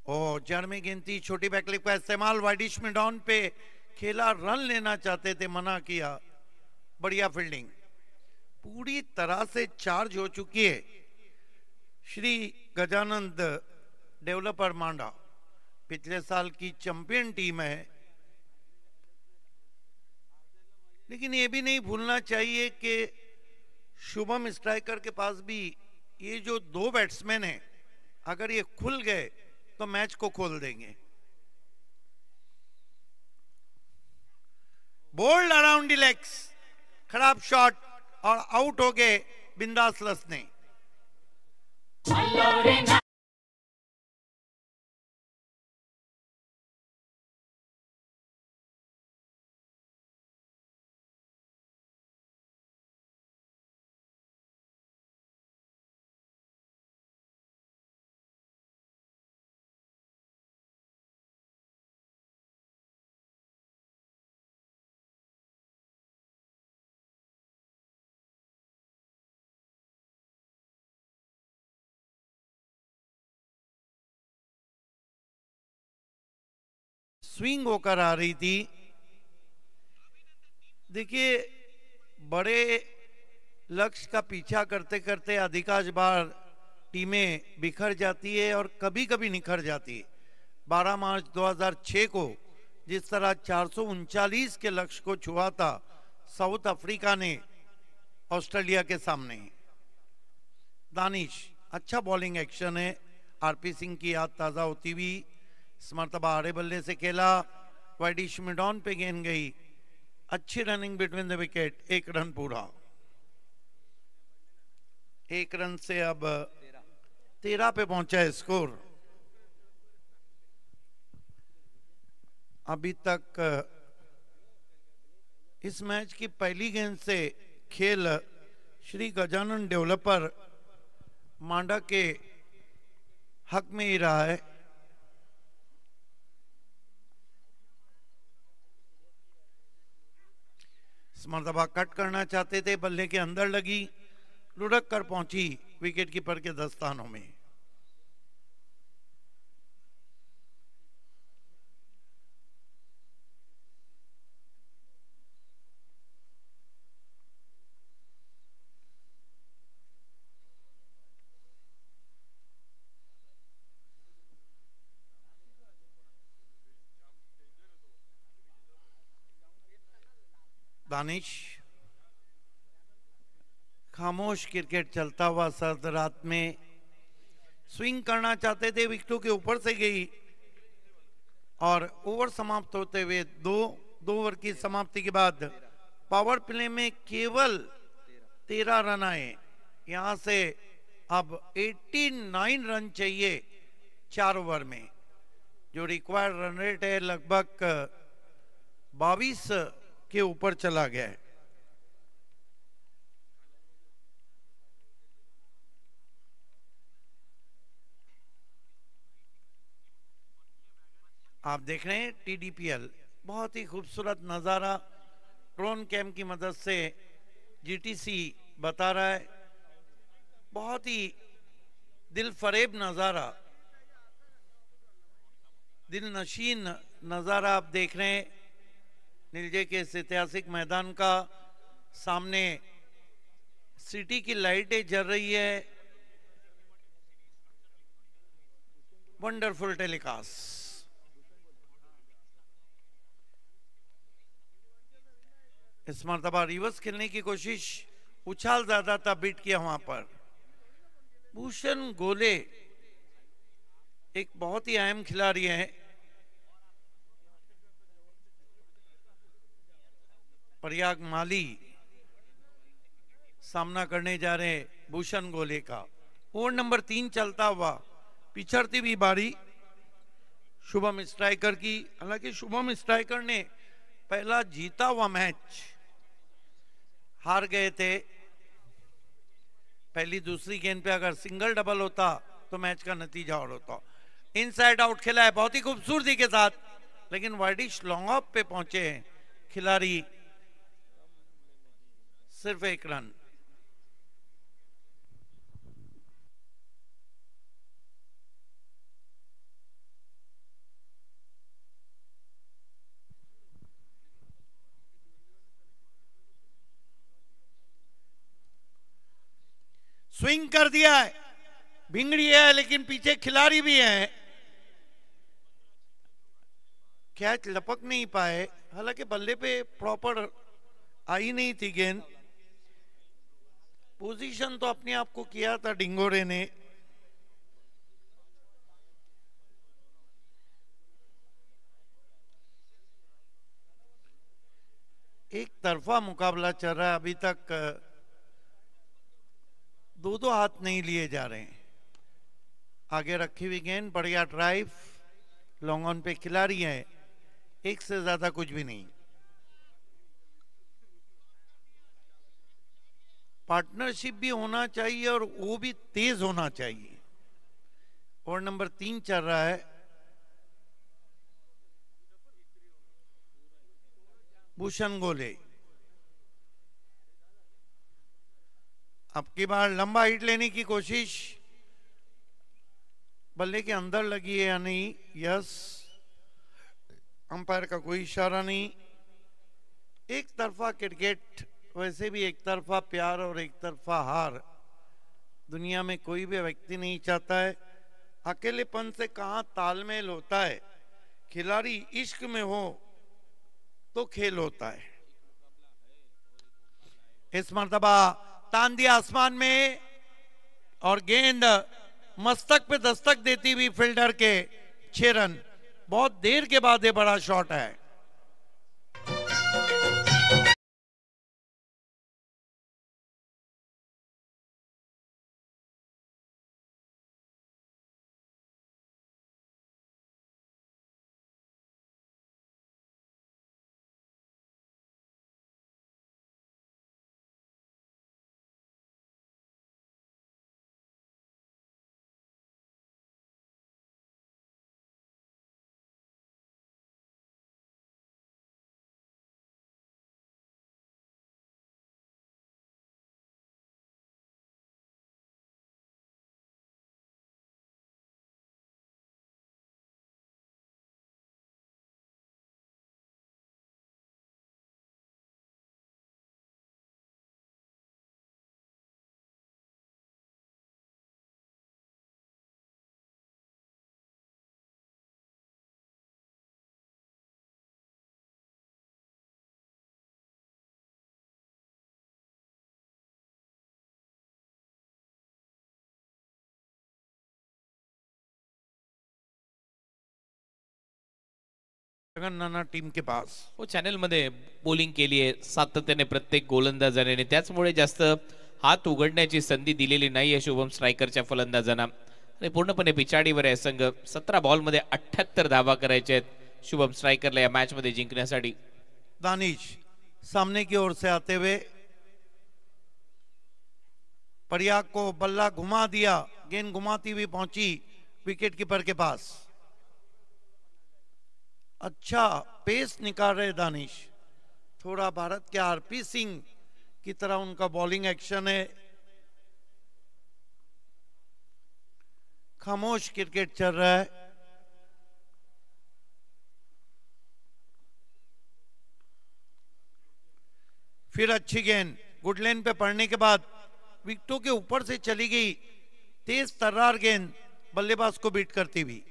और जड़ में गेंद थी, छोटी बैकलिफ्ट का इस्तेमाल, वाइडिश में डाउन पे खेला, रन लेना चाहते थे, मना किया। बढ़िया फील्डिंग, पूरी तरह से चार्ज हो चुकी है श्री गजानंद डेवलपर मांडा, पिछले साल की चैंपियन टीम है। लेकिन ये भी नहीं भूलना चाहिए कि शुभम स्ट्राइकर के पास भी ये जो 2 बैट्समैन हैं, अगर ये खुल गए तो मैच को खोल देंगे। बोल्ड अराउंड द लेग्स, खराब शॉट और आउट हो गए बिंदास लसने। स्विंग होकर आ रही थी। देखिए बड़े लक्ष्य का पीछा करते करते अधिकांश बार टीमें बिखर जाती है और कभी कभी निखर जाती है। 12 मार्च 2006 को जिस तरह 439 के लक्ष्य को छुआ था साउथ अफ्रीका ने ऑस्ट्रेलिया के सामने, दानिश, अच्छा बॉलिंग एक्शन है, आरपी सिंह की याद ताजा होती हुई इस मरतबा आड़े बल्ले से खेला, वाइडिश मिड ऑन पे गेंद गई, अच्छी running between the wicket, 1 run पूरा। 1 रन से अब 13 पे पहुंचा है स्कोर। अभी तक इस मैच की पहली गेंद से खेल श्री गजानन डेवलपर मांडा के हक में ही रहा है। इस मरतबा कट करना चाहते थे, बल्ले के अंदर लगी, लुढ़क कर पहुंची विकेट कीपर के दस्तानों में। दानिश, खामोश क्रिकेट चलता हुआ सर्द रात में, स्विंग करना चाहते थे, विकेटों के ऊपर से गई और ओवर समाप्त होते हुए 2 ओवर की समाप्ति के बाद पावर प्ले में केवल 13 रन आए। यहां से अब 89 रन चाहिए 4 ओवर में, जो रिक्वायर्ड रन रेट है लगभग 22 के ऊपर चला गया है। आप देख रहे हैं TDPL, बहुत ही खूबसूरत नजारा ड्रोन कैम की मदद से GTC बता रहा है। बहुत ही दिल फरेब नजारा, दिल नशीन नजारा आप देख रहे हैं नीलजे के इस ऐतिहासिक मैदान का। सामने सिटी की लाइटें जल रही है, वंडरफुल टेलीकास्ट। इस मरतबा रिवर्स खेलने की कोशिश, उछाल ज्यादा था, बीट किया वहां पर। भूषण गोले एक बहुत ही अहम खिलाड़ी है, प्रयाग माली सामना करने जा रहे हैं भूषण गोले का। ओवर नंबर 3 चलता हुआ, पिछड़ती हुई बारी शुभम स्ट्राइकर की। हालांकि शुभम स्ट्राइकर ने पहला जीता हुआ मैच हार गए थे। पहली दूसरी गेंद पे अगर सिंगल डबल होता तो मैच का नतीजा और होता। इनसाइड आउट खेला है बहुत ही खूबसूरती के साथ, लेकिन वाइडिश लॉन्ग ऑफ पे पहुंचे हैं खिलाड़ी, सिर्फ 1 रन। स्विंग कर दिया है, भिंगड़ी है लेकिन पीछे खिलाड़ी भी है, कैच लपक नहीं पाए। हालांकि बल्ले पे प्रॉपर आई नहीं थी गेंद। पोजीशन तो अपने आप को किया था डिंगोरे ने। एक तरफा मुकाबला चल रहा है, अभी तक 2-2 हाथ नहीं लिए जा रहे हैं। आगे रखी हुई गेंद, बढ़िया ड्राइव, लॉन्ग ऑन पे खिलाड़ी है, एक से ज्यादा कुछ भी नहीं। पार्टनरशिप भी होना चाहिए और वो भी तेज होना चाहिए। ओवर नंबर 3 चल रहा है। भूषण गोले अब की बार लंबा हिट लेने की कोशिश, बल्ले के अंदर लगी है या नहीं, यस, अंपायर का कोई इशारा नहीं। एक तरफा क्रिकेट, वैसे भी एक तरफा प्यार और एक तरफा हार दुनिया में कोई भी व्यक्ति नहीं चाहता है। अकेलेपन से कहां तालमेल होता है। खिलाड़ी इश्क में हो तो खेल होता है। इस मर्तबा तान दिया आसमान में और गेंद मस्तक पे दस्तक देती हुई फील्डर के 6 रन। बहुत देर के बाद ये बड़ा शॉट है। नाना टीम के पास हो चॅनल मध्ये बॉलिंग केली आहे सातत्याने प्रत्येक गोलंदाजाने, त्याचमुळे जास्त हात उघडण्याची संधी दिलेली नाहीये शुभम स्ट्रायकरच्या फलंदाजांना आणि पूर्णपणे पिछाडीवर आहे संघ। 17 बॉल मध्ये 78 धावा करायचे आहेत शुभम स्ट्रायकरला या मॅच मध्ये जिंकण्यासाठी। दानिश सामने की ओर से आते हुए प्रयाग को बल्ला घुमा दिया, गेंद घुमाती हुई पहुंची विकेट कीपर के पास। अच्छा पेस निकाल रहे दानिश, थोड़ा भारत के आरपी सिंह की तरह उनका बॉलिंग एक्शन है। खामोश क्रिकेट चल रहा है। फिर अच्छी गेंद गुड लेन पे पड़ने के बाद विकेटों के ऊपर से चली गई, तेज तर्रार गेंद बल्लेबाज को बीट करती हुई।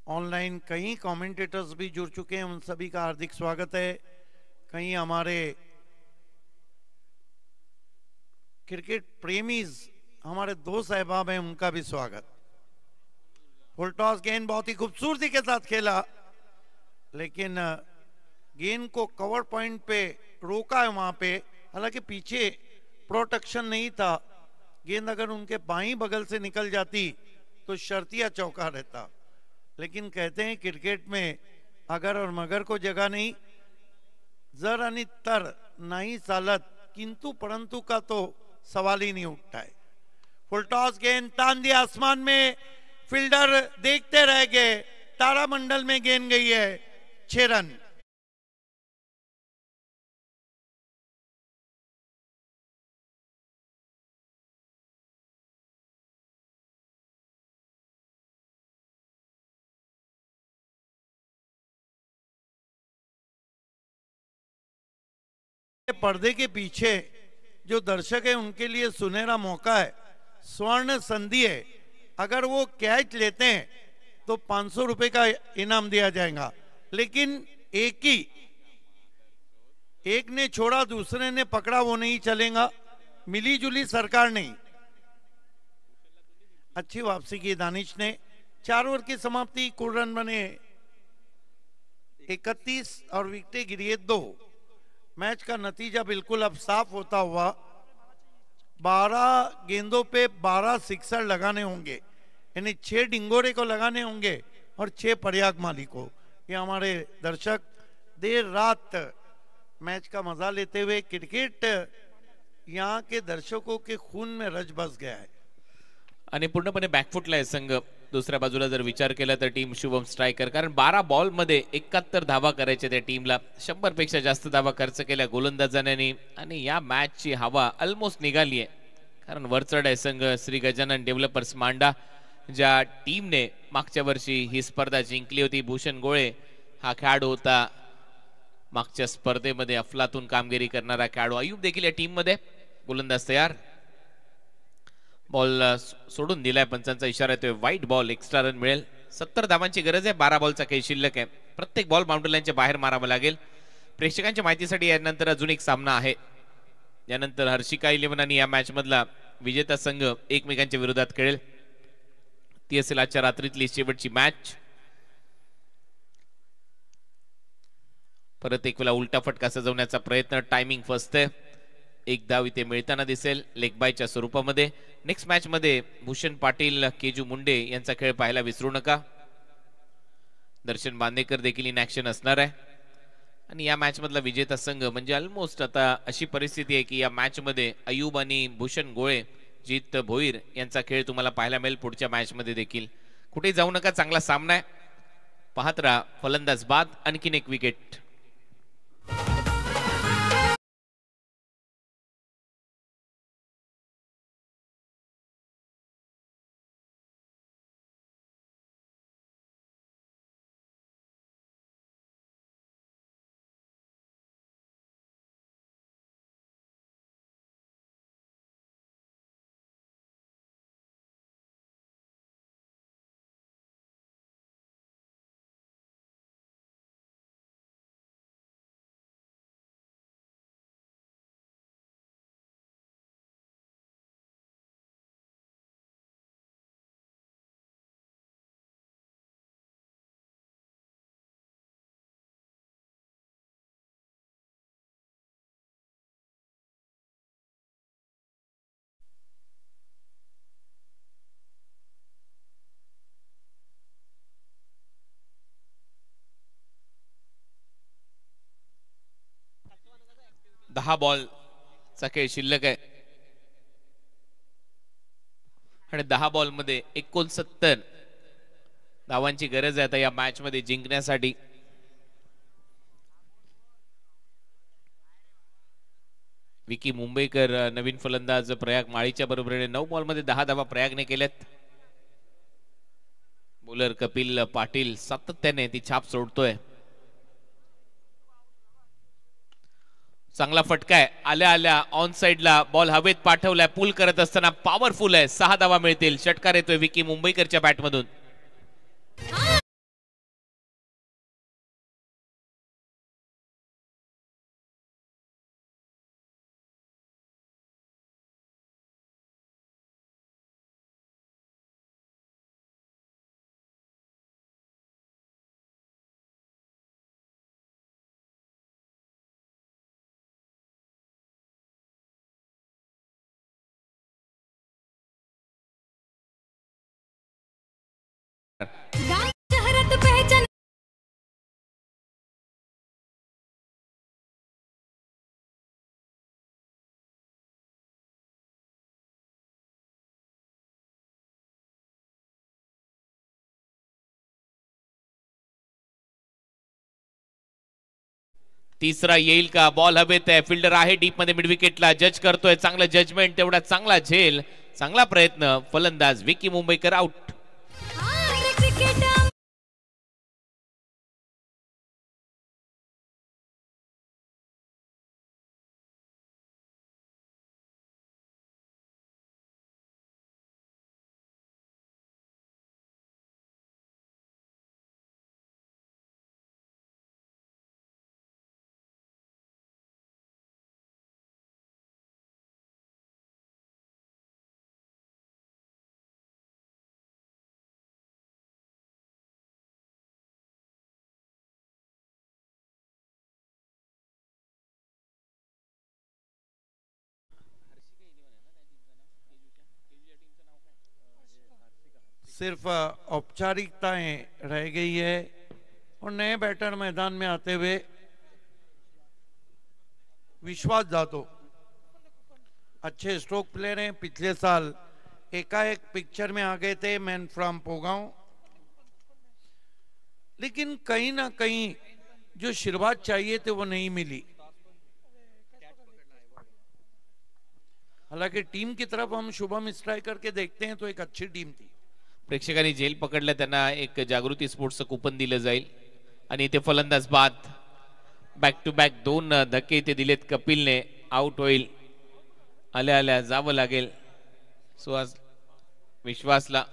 ऑनलाइन कई कमेंटेटर्स भी जुड़ चुके हैं, उन सभी का हार्दिक स्वागत है। कहीं हमारे क्रिकेट प्रेमीज हमारे दोस्त अहबाब हैं, उनका भी स्वागत। फुल टॉस गेंद बहुत ही खूबसूरती के साथ खेला, लेकिन गेंद को कवर पॉइंट पे रोका है वहां पे, हालांकि पीछे प्रोटेक्शन नहीं था। गेंद अगर उनके बाईं बगल से निकल जाती तो शर्तिया चौका रहता, लेकिन कहते हैं क्रिकेट में अगर और मगर को जगह नहीं, जर आणि तर नहीं चालत, किंतु परंतु का तो सवाल ही नहीं उठता है। फुल टॉस गेंद तान दिया आसमान में, फील्डर देखते रह गए, तारामंडल में गेंद गई है, 6 रन। पर्दे के पीछे जो दर्शक है उनके लिए सुनहरा मौका है, स्वर्ण संधि है। अगर वो कैच लेते हैं तो 500 रुपए का इनाम दिया जाएगा, लेकिन एक ने छोड़ा दूसरे ने पकड़ा वो नहीं चलेगा, मिली जुली सरकार नहीं। अच्छी वापसी की दानिश ने। 4 ओवर की समाप्ति, कुल रन बने 31 और विकेटें गिरी 2। मैच का नतीजा बिल्कुल अब साफ होता हुआ, 12 गेंदों पे 12 सिक्सर लगाने होंगे, यानी 6 डिंगोरे को लगाने होंगे और 6 प्रयाग माली को। ये हमारे दर्शक देर रात मैच का मजा लेते हुए, क्रिकेट यहाँ के दर्शकों के खून में रच बस गया है आणि पूर्णपणे बॅकफुटला आहे संघ। दुसऱ्या बाजूला जर विचार केला तर टीम शुभम स्ट्रायकर, कारण 12 बॉल मध्ये 71 धावा करायचे त्या टीमला, 100 पेक्षा जास्त धावा खर्च केल्या गोलंदाजांनी आणि या मॅचची हवा ऑलमोस्ट निघाली आहे, कारण वरचढ आहे संघ श्री गजानन डेव्हलपर्स मांडा, ज्या टीमने मागच्या वर्षी ही स्पर्धा जिंकली होती। भूषण गोळे हा खेळाडू होता मागच्या स्पर्धेमध्ये, अफलातून कामगिरी करणारा खेळाडू। अयूब देखील या टीम मध्ये, गोलंदाज तयार, बॉल सोडून दिलाय, पंचांचा इशारा येतोय, वाईट बॉल, एक्स्ट्रा रन मिळेल। 70 धावांची गरज आहे, 12 बॉलचा काही शिल्लक आहे, प्रत्येक बॉल बाउंड्री लाईनच्या बाहेर मारावा लागेल। प्रेक्षकांच्या माहितीसाठी यानंतर अजून एक सामना आहे यानंतर हर्षिका 11 आणि या मॅच मधला विजेता संघ एकमेकांच्या विरोधात खेळेल. ती असेल आजच्या रात्रीतली शेवटची मॅच. परत एक वेळा उलटा फटका सजवण्याचा प्रयत्न. टायमिंग फसते. एक धाव इथे मिळताना दिसेल लेग बायच्या स्वरूपामध्ये. नेक्स्ट मॅच मध्ये भूषण पाटील केजू मुंडे यांचा खेळ पाहायला विसरू नका. दर्शन बांदेकर देखील इन ऍक्शन असणार आहे. आणि या मॅच मधला विजेता संघ म्हणजे ऑलमोस्ट आता अशी परिस्थिती आहे की या मॅच मध्ये अयूब आणि भूषण गोळे, जीत भोईर यांचा खेळ तुम्हाला पाहायला मिळेल पुढच्या मॅच मध्ये देखील. कुठे जाऊ नका, चांगला सामना आहे. पाहत राहा. फलंदाज बाद, आणखीन एक विकेट. दहा बॉलचा खेळ शिल्लक आहे आणि 10 बॉल मध्ये 69 धावांची गरज आहे आता या मॅच मध्ये जिंकण्यासाठी. विकी मुंबईकर नवीन फलंदाज प्रयाग माळीच्या बरोबरीने 9 बॉल मध्ये 10 धावा प्रयागने केल्यात. बॉलर कपिल पाटील सातत्याने ती छाप सोडतोय. चांगला फटका आहे. आल्या आल्या ऑन साइडला बॉल हवेत पाठवलाय. पुल करत असताना पॉवरफुल आहे. 6 धावा मिळतील. षटकार येतोय विकी मुंबईकरच्या बॅटमधून. तिसरा येईल का? बॉल हवेत आहे. फिल्डर आहे डीप मध्ये मिड विकेटला. जज करतोय. चांगलं जजमेंट, तेवढा चांगला झेल, चांगला प्रयत्न. फलंदाज विकी मुंबईकर आउट. सिर्फ औपचारिकताएं रह गई है और नए बैटर मैदान में आते हुए विश्वास जादव अच्छे स्ट्रोक प्लेयर हैं. पिछले साल एकाएक पिक्चर में आ गए थे, मैन फ्रॉम पोगांव, लेकिन कहीं ना कहीं जो शुरुआत चाहिए थे वो नहीं मिली. हालांकि टीम की तरफ हम शुभम स्ट्राइकर के देखते हैं तो एक अच्छी टीम थी. प्रेक्षकांनी झेल पकडल्या, त्यांना एक जागृती स्पोर्ट्सचं कुपन दिलं जाईल. आणि इथे फलंदाज बाद. बॅक टू बॅक 2 धक्के इथे दिलेत. कपिलने आउट होईल. आल्या आल्या जावं लागेल सुहास विश्वासला.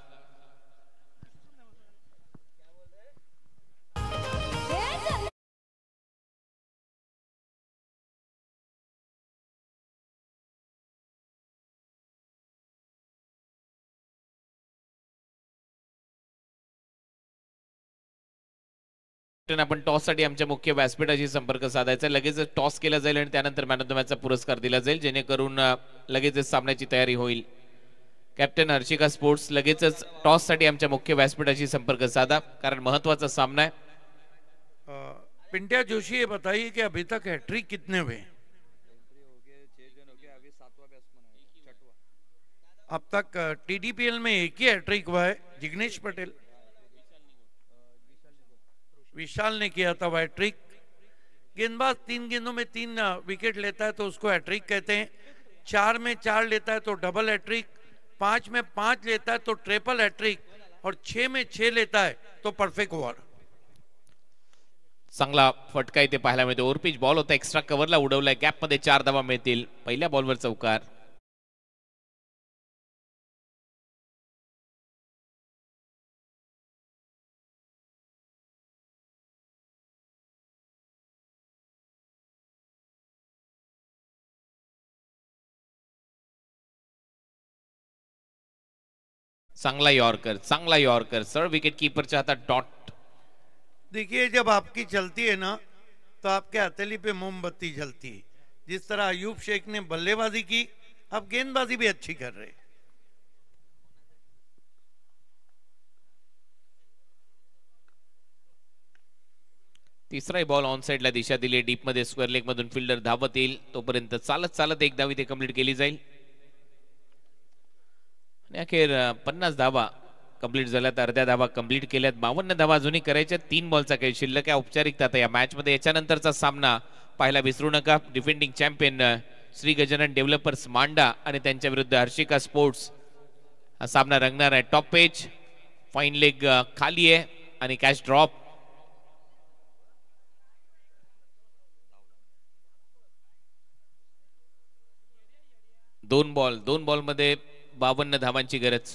आपण टॉस साठी आमच्या मुख्य व्यासपीठाशी संपर्क साधायचा, लगेच टॉस केला जाईल आणि त्यानंतर मॅन ऑफ द मॅचचा पुरस्कार दिला जाईल, जेणेकरून लगेचच सामन्याची तयारी होईल. कॅप्टन हर्षिका स्पोर्ट्स लगेचच टॉस साठी आमच्या मुख्य व्यासपीठाशी संपर्क साधा, कारण महत्वाचा सामना है. पिंट्या जोशी, ये बताइए कि अभी तक हैट्रिक कितने हुए? अब तक टीडीपीएल में एक ही हैट्रिक हुआ है, जिग्नेश पटेल. विशाल ने किया था हैट्रिक. गेंदबाज 3 गेंदों में 3 विकेट लेता है तो उसको हैट्रिक कहते हैं. 4 में 4 लेता है तो डबल हैट्रिक, 5 में 5 लेता है तो ट्रिपल हैट्रिक, और 6 में 6 लेता है तो परफेक्ट ओव्हर. चांगला फटका इथे पाहायला मिळतो. ओव्हरपिच बॉल होता, एक्स्ट्रा कव्हरला उडवलाय, गॅप मध्ये 4 धावा मिळतील. पहिल्या बॉलवर चौकार. चांगला यॉर्कर सर, विकेट कीपरच्या हातात डॉट. देखिए, जब आपकी चलती है ना तो आपके हथेली पे मोमबत्ती जलती है. जिस तरह अयूब शेख ने बल्लेबाजी की, आप गेंदबाजी भी अच्छी कर रहे. तिसराही बॉल ऑन साइडला दिशा दिली, डीप मध्ये स्क्वेअर लेग मधून फिल्डर धावत येईल, तोपर्यंत चालत चालत एक धाव इथे कंप्लीट केली जाईल. अखेर 50 धावा कंप्लीट झाल्यात, अर्ध्या धावा कंप्लीट केल्यात, 52 धावा अजूनही करायच्या. 3 बॉलचा खेळ शिल्लक आहे. औपचारिकता आता या मॅच मध्ये. याच्यानंतरचा सामना पाहायला विसरू नका. Defending champion Shri Gajanan developers Manda आणि त्यांच्या विरुद्ध हर्षिका स्पोर्ट्स हा सामना रंगणार आहे. टॉप पेच, फाईन लेग खाली आहे आणि कॅच ड्रॉप. दोन बॉल मध्ये 52 धावांची गरज.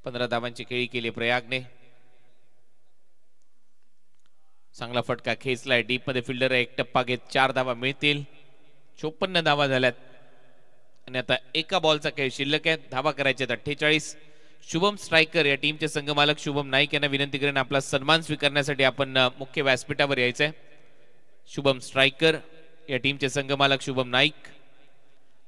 15 धावांची खेळी केली प्रयागने. चांगला फटका खेचलाय, डीप मध्ये फिल्डर एक टप्पा घेत 4 धावा मिळतील. 54 धावा झाल्यात आणि आता एका बॉलचा खेळ शिल्लक आहे. धावा करायच्या 48. शुभम स्ट्रायकर या टीमचे संघमालक शुभम नाईक यांना विनंती करेन आपला सन्मान स्वीकारण्यासाठी आपण मुख्य व्यासपीठावर यायचंय. शुभम स्ट्रायकर या टीमचे संघमालक शुभम नाईक,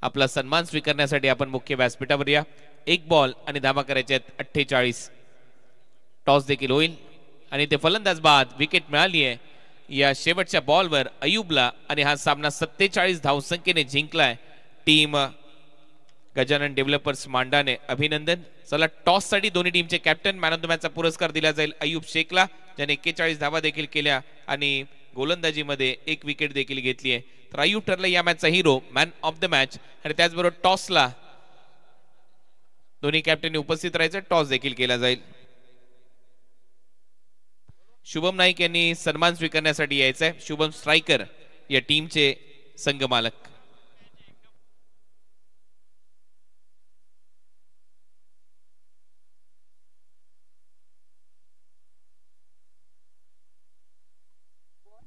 आपला सन्मान स्वीकारण्यासाठी आपण मुख्य व्यासपीठावर या. एक बॉल आणि धावा करायच्या 48. टॉस देखील होईल आणि ते फलंदाज बाद. विकेट मिळाली आहे या शेवटच्या बॉलवर अयूबला आणि हा सामना 47 धावसंख्येने जिंकलाय टीम गजानन डेव्हलपर्स मांडाने. अभिनंदन. चला, टॉस साठी दोन्ही टीमचे कॅप्टन, मॅन ऑफ द मॅचचा पुरस्कार दिला जाईल अयूब शेखला, ज्याने 41 धावा देखील केल्या आणि गोलंदाजीमध्ये 1 विकेट देखील घेतली आहे. तर अयूब ठरला या मॅचचा हिरो, मॅन ऑफ द मॅच. आणि त्याचबरोबर टॉसला दोन्ही कॅप्टननी उपस्थित राहायचं. टॉस देखील केला जाईल. शुभम नाईक यांनी सन्मान स्वीकारण्यासाठी यायचंय. शुभम स्ट्रायकर या टीमचे संघमालक.